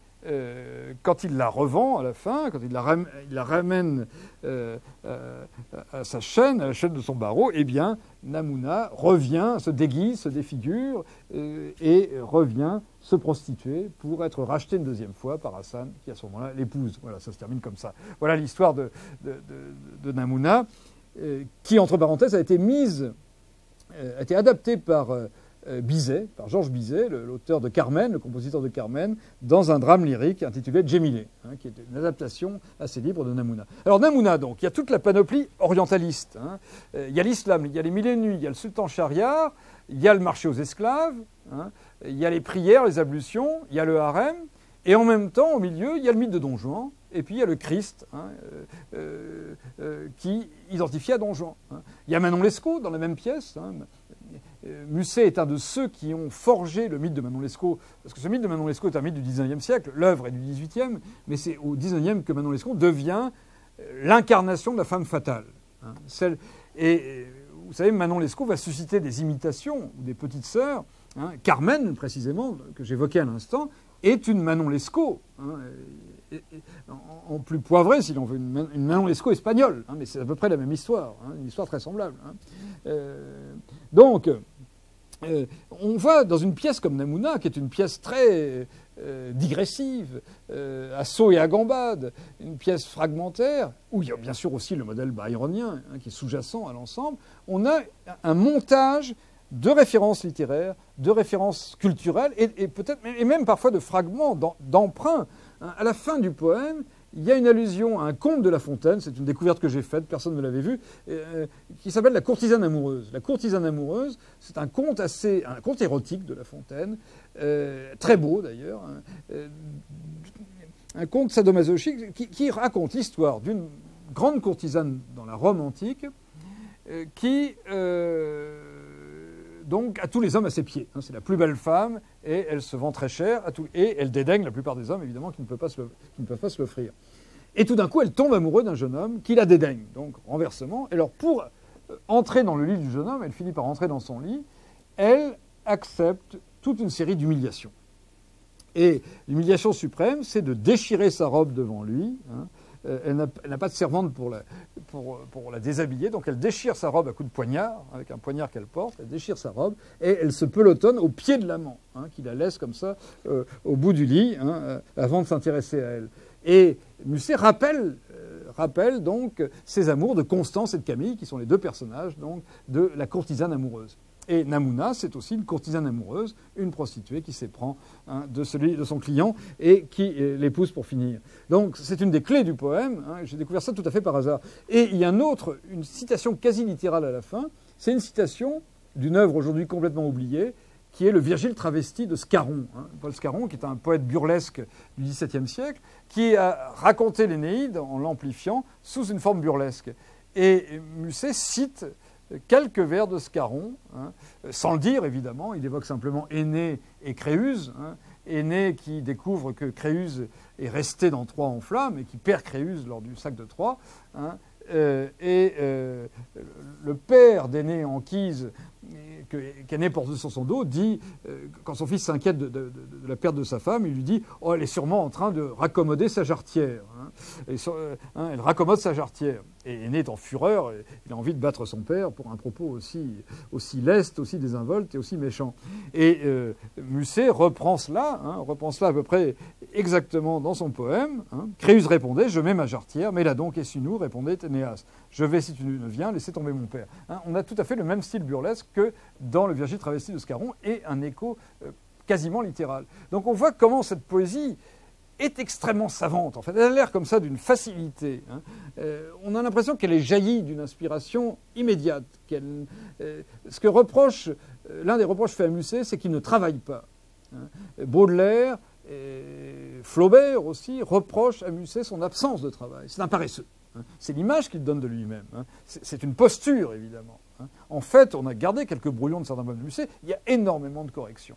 quand il la revend à la fin, quand il la ramène à sa chaîne, à la chaîne de son barreau, eh bien Namouna revient, se déguise, se défigure et revient se prostituer pour être racheté une deuxième fois par Hassan, qui à ce moment-là l'épouse. Voilà, ça se termine comme ça. Voilà l'histoire de Namouna, qui, entre parenthèses, a été adaptée par Bizet, par Georges Bizet, l'auteur de Carmen, le compositeur de Carmen, dans un drame lyrique intitulé Djémilé, hein, qui est une adaptation assez libre de Namouna. Alors Namouna, donc, il y a toute la panoplie orientaliste. Hein. Il y a l'islam, il y a les Mille et une nuits, il y a le sultan Schahriar, il y a le marché aux esclaves, hein, il y a les prières, les ablutions, il y a le harem, et en même temps, au milieu, il y a le mythe de Don Juan, et puis il y a le Christ, hein, qui identifie à Don Juan. Hein. Il y a Manon Lescaut dans la même pièce. Hein. Musset est un de ceux qui ont forgé le mythe de Manon Lescaut, parce que ce mythe de Manon Lescaut est un mythe du XIXe siècle, l'œuvre est du XVIIIe, mais c'est au XIXe que Manon Lescaut devient l'incarnation de la femme fatale. Hein. Et vous savez, Manon Lescaut va susciter des imitations, ou des petites sœurs. Hein. Carmen, précisément, que j'évoquais à l'instant, est une Manon Lescaut. Hein. En plus poivré, si l'on veut, une Manon Lescaut espagnole. Hein, mais c'est à peu près la même histoire, hein, une histoire très semblable. Hein. Donc, on voit dans une pièce comme Namouna, qui est une pièce très digressive, à saut et à gambade, une pièce fragmentaire, où il y a bien sûr aussi le modèle byronien, hein, qui est sous-jacent à l'ensemble, on a un montage de références littéraires, de références culturelles, et peut-être, et même parfois de fragments, d'emprunts. Hein. À la fin du poème, il y a une allusion à un conte de La Fontaine, c'est une découverte que j'ai faite, personne ne l'avait vue, qui s'appelle La courtisane amoureuse. La courtisane amoureuse, c'est un conte érotique de La Fontaine, très beau d'ailleurs, hein, un conte sadomasochique qui raconte l'histoire d'une grande courtisane dans la Rome antique qui donc à tous les hommes à ses pieds. Hein, c'est la plus belle femme et elle se vend très cher et elle dédaigne la plupart des hommes évidemment qui ne peuvent pas se l'offrir. Et tout d'un coup, elle tombe amoureuse d'un jeune homme qui la dédaigne. Donc renversement. Et alors pour entrer dans le lit du jeune homme, elle finit par entrer dans son lit. Elle accepte toute une série d'humiliations. Et l'humiliation suprême, c'est de déchirer sa robe devant lui. Hein. Elle n'a pas de servante pour la déshabiller, donc elle déchire sa robe à coups de poignard, avec un poignard qu'elle porte, elle déchire sa robe, et elle se pelotonne au pied de l'amant, hein, qui la laisse comme ça au bout du lit, hein, avant de s'intéresser à elle. Et Musset rappelle donc ces amours de Constance et de Camille, qui sont les deux personnages donc, de la courtisane amoureuse. Et Namouna, c'est aussi une courtisane amoureuse, une prostituée qui s'éprend de son client et qui l'épouse pour finir. Donc c'est une des clés du poème. J'ai découvert ça tout à fait par hasard. Et il y a une citation quasi littérale à la fin. C'est une citation d'une œuvre aujourd'hui complètement oubliée, qui est le Virgile travesti de Scarron. Paul Scarron, qui est un poète burlesque du XVIIe siècle, qui a raconté l'Énéide en l'amplifiant sous une forme burlesque. Et Musset cite quelques vers de Scarron, sans le dire évidemment, il évoque simplement Énée et Créuse, Énée qui découvre que Créuse est resté dans Troie en flammes et qui perd Créuse lors du sac de Troie, le père d'Énée Anchise, qu'Énée porte sur son dos, dit, quand son fils s'inquiète de la perte de sa femme, il lui dit « Oh, elle est sûrement en train de raccommoder sa jarretière. » Elle raccommode sa jarretière. Et Énée est en fureur, il a envie de battre son père pour un propos aussi leste, aussi désinvolte et aussi méchant. Et Musset reprend cela à peu près exactement dans son poème. Créuse répondait « Je mets ma jarretière, mais là donc, et si nous ?» répondait Énéas. « Je vais si tu ne viens, laisser tomber mon père. » On a tout à fait le même style burlesque que dans le Virgile travesti de Scarron et un écho quasiment littéral. Donc on voit comment cette poésie est extrêmement savante. En fait, elle a l'air comme ça d'une facilité. On a l'impression qu'elle est jaillie d'une inspiration immédiate. Ce que reproche, l'un des reproches faits à Musset, c'est qu'il ne travaille pas. Baudelaire et Flaubert aussi reprochent à Musset son absence de travail. C'est un paresseux. C'est l'image qu'il donne de lui-même. C'est une posture, évidemment. En fait, on a gardé quelques brouillons de certains poèmes de Musset. Il y a énormément de corrections.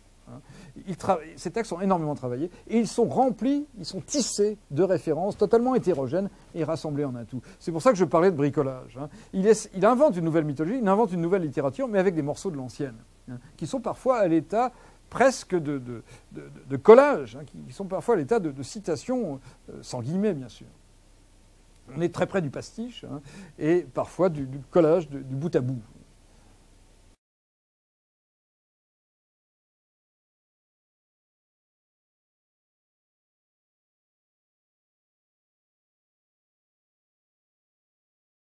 Ces textes sont énormément travaillés et ils sont remplis, ils sont tissés de références totalement hétérogènes et rassemblés en un tout. C'est pour ça que je parlais de bricolage. Il invente une nouvelle mythologie, il invente une nouvelle littérature, mais avec des morceaux de l'ancienne, qui sont parfois à l'état presque de collage, qui sont parfois à l'état de citation, sans guillemets bien sûr. On est très près du pastiche et parfois du collage, du bout à bout.